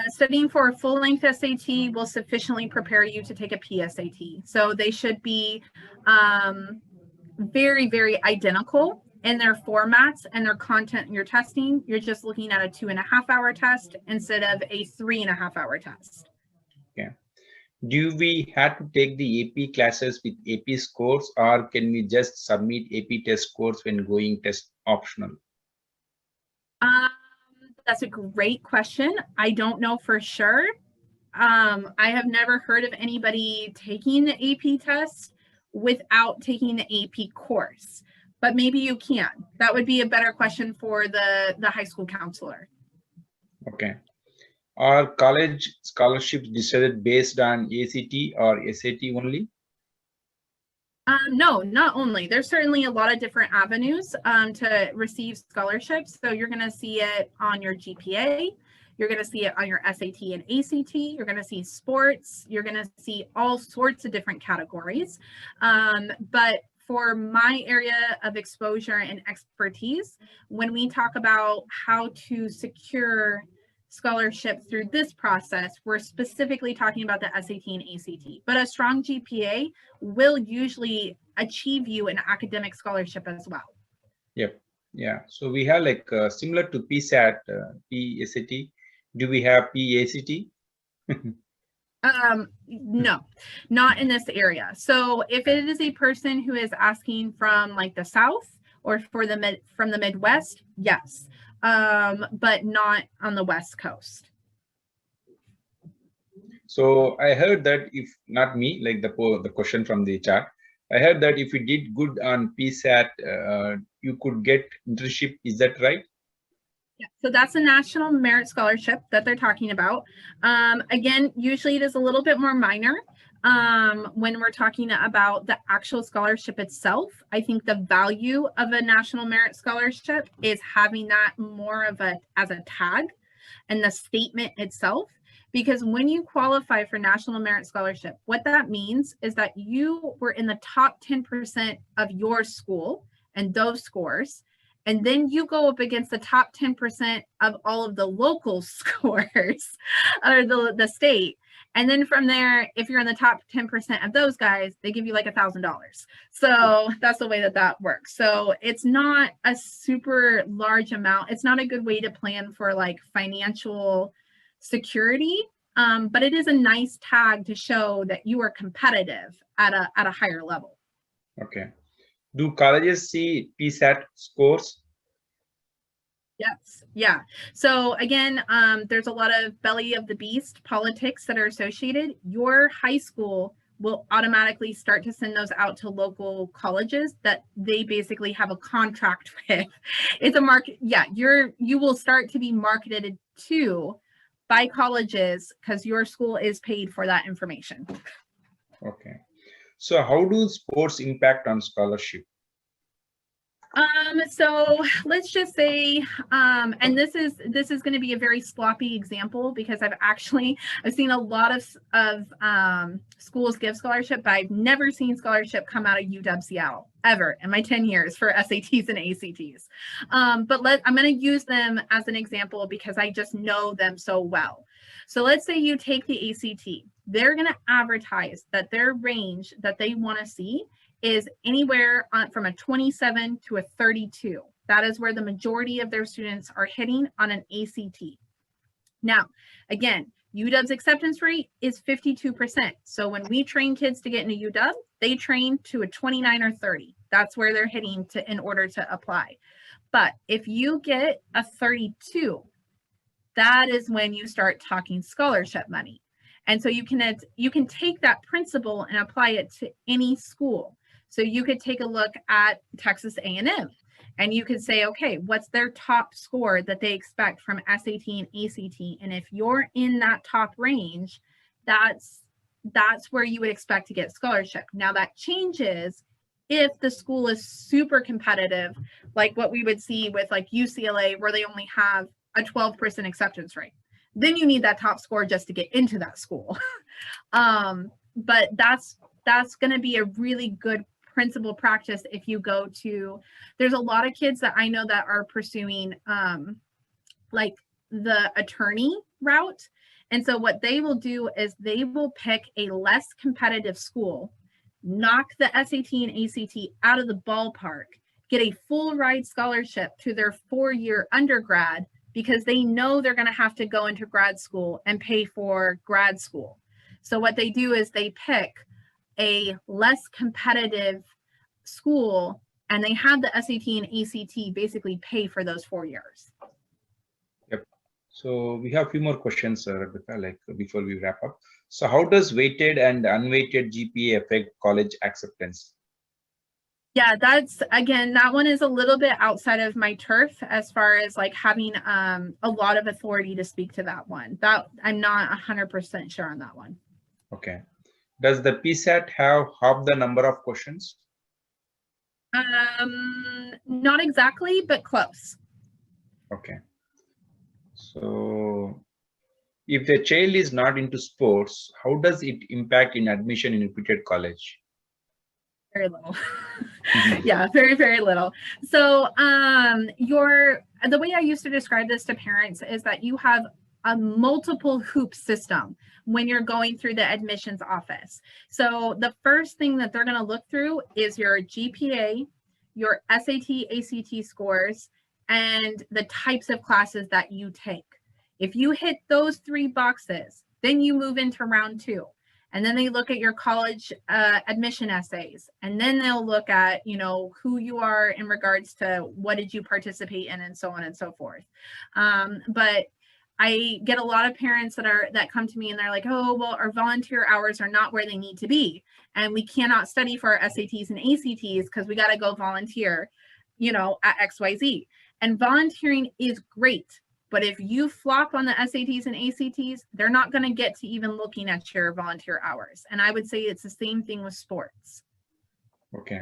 Studying for a full-length SAT will sufficiently prepare you to take a PSAT. So they should be very, very identical in their formats and their content you're testing. You're just looking at a 2.5-hour test instead of a 3.5-hour test. Yeah. Do we have to take the AP classes with AP scores, or can we just submit AP test scores when going test optional? That's a great question. I don't know for sure. I have never heard of anybody taking the AP test without taking the AP course, but maybe you can. That would be a better question for the high school counselor. Okay. Are college scholarships decided based on ACT or SAT only? No, not only. There's certainly a lot of different avenues to receive scholarships. So you're going to see it on your GPA. You're going to see it on your SAT and ACT. You're going to see sports. You're going to see all sorts of different categories. But for my area of exposure and expertise, when we talk about how to secure scholarship through this process, we're specifically talking about the SAT and ACT, but a strong GPA will usually achieve you an academic scholarship as well. Yep. Yeah. So we have like similar to PSAT, PSAT. Do we have PACT? No, not in this area. So if it is a person who is asking from like the South or from the Midwest, yes. But not on the West Coast. So I heard that if not me, like the question from the chat, I heard that if you did good on PSAT, you could get internship. Is that right? Yeah, so that's a National Merit Scholarship that they're talking about. Again, usually it is a little bit more minor. When we're talking about the actual scholarship itself, I think the value of a National Merit Scholarship is having that more of as a tag and the statement itself. Because when you qualify for National Merit Scholarship, what that means is that you were in the top 10% of your school and those scores. And then you go up against the top 10% of all of the local scores or the state. And then from there, if you're in the top 10% of those guys, they give you like $1,000. So that's the way that works. So it's not a super large amount. It's not a good way to plan for like financial security, but it is a nice tag to show that you are competitive at a higher level. Okay. Do colleges see PSAT scores? Yes. Yeah. So again, there's a lot of belly of the beast politics that are associated. Your high school will automatically start to send those out to local colleges that they basically have a contract with. It's a market. Yeah, you will start to be marketed to by colleges because your school is paid for that information. Okay. So how do sports impact on scholarship? So let's just say, and this is going to be a very sloppy example because I've seen a lot of schools give scholarship, but I've never seen scholarship come out of UW Seattle ever in my 10 years for SATs and ACTs. But I'm going to use them as an example because I just know them so well. So let's say you take the ACT. They're going to advertise that their range that they want to see is anywhere from a 27 to a 32. That is where the majority of their students are hitting on an ACT. Now, again, UW's acceptance rate is 52%. So when we train kids to get into UW, they train to a 29 or 30. That's where they're hitting in order to apply. But if you get a 32, that is when you start talking scholarship money. And so you can take that principle and apply it to any school. So you could take a look at Texas A&M and you could say, okay, what's their top score that they expect from SAT and ACT? And if you're in that top range, that's where you would expect to get scholarship. Now that changes if the school is super competitive, like what we would see with like UCLA, where they only have a 12% acceptance rate. Then you need that top score just to get into that school. But that's going to be a really good principal practice if you go to, there's a lot of kids that I know that are pursuing like the attorney route. And so what they will do is they will pick a less competitive school, knock the SAT and ACT out of the ballpark, get a full ride scholarship to their 4-year undergrad because they know they're going to have to go into grad school and pay for grad school. So what they do is they pick a less competitive school and they have the SAT and ACT basically pay for those 4 years. Yep. So we have a few more questions, Rebecca, like before we wrap up. So how does weighted and unweighted GPA affect college acceptance? Yeah, that one is a little bit outside of my turf as far as like having a lot of authority to speak to that one. That I'm not 100% sure on that one. Okay. Does the PSAT have half the number of questions? Not exactly, but close. Okay. So if the child is not into sports, how does it impact in admission in reputed college? Very little. Yeah, very, very little. So the way I used to describe this to parents is that you have a multiple hoop system when you're going through the admissions office. So the first thing that they're going to look through is your GPA, your SAT, ACT scores, and the types of classes that you take. If you hit those 3 boxes, then you move into round 2. And then they look at your college admission essays. And then they'll look at, who you are in regards to what did you participate in and so on and so forth. But I get a lot of parents that come to me and they're like, oh, well, our volunteer hours are not where they need to be. And we cannot study for our SATs and ACTs because we got to go volunteer, at XYZ. And volunteering is great. But if you flop on the SATs and ACTs, they're not going to get to even looking at your volunteer hours. And I would say it's the same thing with sports. Okay.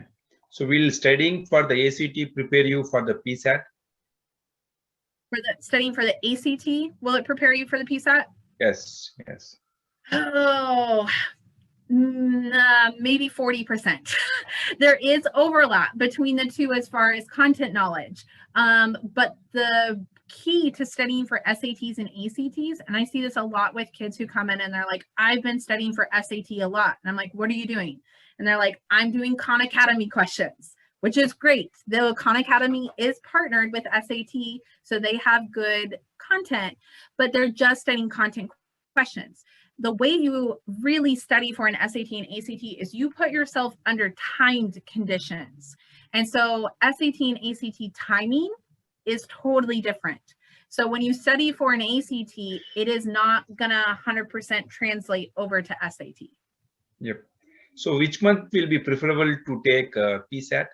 So will studying for the ACT prepare you for the PSAT? For the studying for the ACT, will it prepare you for the PSAT? Yes, yes. Oh, maybe 40%. There is overlap between the two as far as content knowledge. But the key to studying for SATs and ACTs, and I see this a lot with kids who come in and they're like, I've been studying for SAT a lot. And I'm like, what are you doing? And they're like, I'm doing Khan Academy questions, which is great. The Khan Academy is partnered with SAT, so they have good content, but they're just studying content questions. The way you really study for an SAT and ACT is you put yourself under timed conditions. And so SAT and ACT timing is totally different. So when you study for an ACT, it is not gonna 100% translate over to SAT. Yep. So which month will be preferable to take PSAT?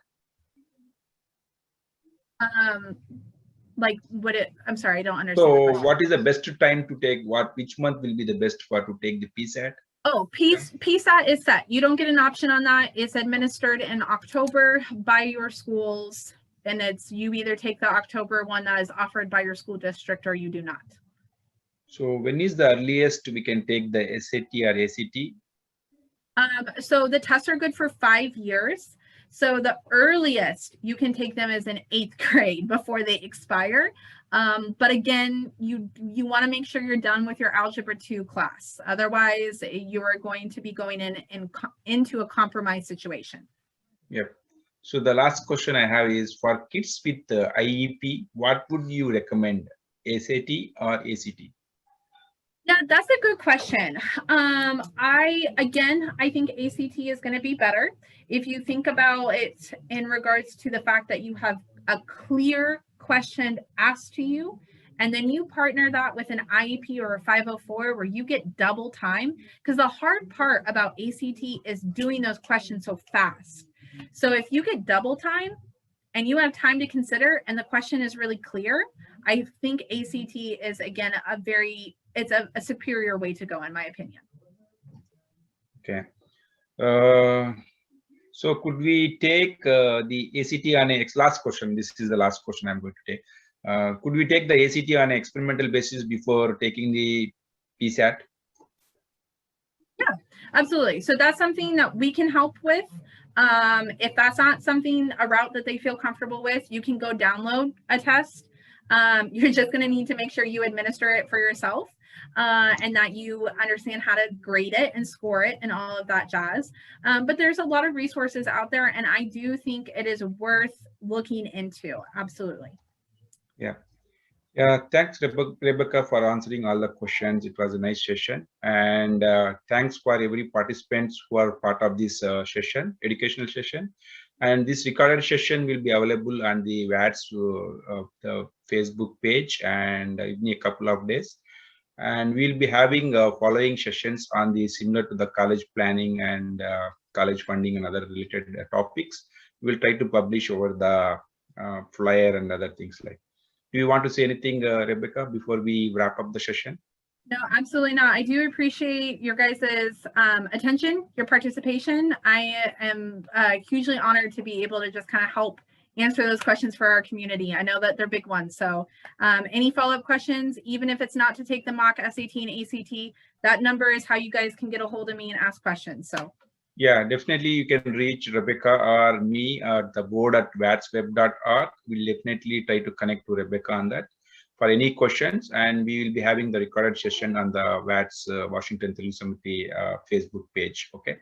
Like what it, I'm sorry, I don't understand. So what is the best time to take which month will be the best for to take the PSAT? Oh, PSAT is set. You don't get an option on that. It's administered in October by your schools, and it's you either take the October one that is offered by your school district or you do not. So when is the earliest we can take the SAT or ACT? So the tests are good for 5 years. So the earliest you can take them is in 8th grade before they expire. But again, you want to make sure you're done with your Algebra 2 class. Otherwise, you are going to be going into a compromised situation. Yep. So the last question I have is for kids with IEP, what would you recommend, SAT or ACT? Yeah, that's a good question. I think ACT is going to be better. If you think about it in regards to the fact that you have a clear question asked to you, and then you partner that with an IEP or a 504 where you get double time, because the hard part about ACT is doing those questions so fast. So if you get double time and you have time to consider and the question is really clear, I think ACT is, again, it's a superior way to go, in my opinion. Okay. So could we take the ACT on last question? This is the last question I'm going to take. Could we take the ACT on an experimental basis before taking the PSAT? Yeah, absolutely. So that's something that we can help with. If that's not a route that they feel comfortable with, you can go download a test. You're just going to need to make sure you administer it for yourself and that you understand how to grade it and score it and all of that jazz. But there's a lot of resources out there, and I do think it is worth looking into. Absolutely. Yeah. Yeah. Thanks, Rebecca, for answering all the questions. It was a nice session. And thanks for every participants who are part of this session, educational session. And this recorded session will be available on the WATS the Facebook page and in a couple of days. And we'll be having following sessions on the similar to the college planning and college funding and other related topics. We'll try to publish over the flyer and other things like. Do you want to say anything, Rebecca, before we wrap up the session? No, absolutely not. I do appreciate your guys' attention, your participation. I am hugely honored to be able to just kind of help answer those questions for our community. I know that they're big ones. So any follow-up questions, even if it's not to take the mock SAT and ACT, that number is how you guys can get a hold of me and ask questions. So yeah, definitely you can reach Rebecca or me at the board at watsweb.org. We'll definitely try to connect to Rebecca on that for any questions, and we will be having the recorded session on the WATS Washington Telesummit Facebook page. Okay.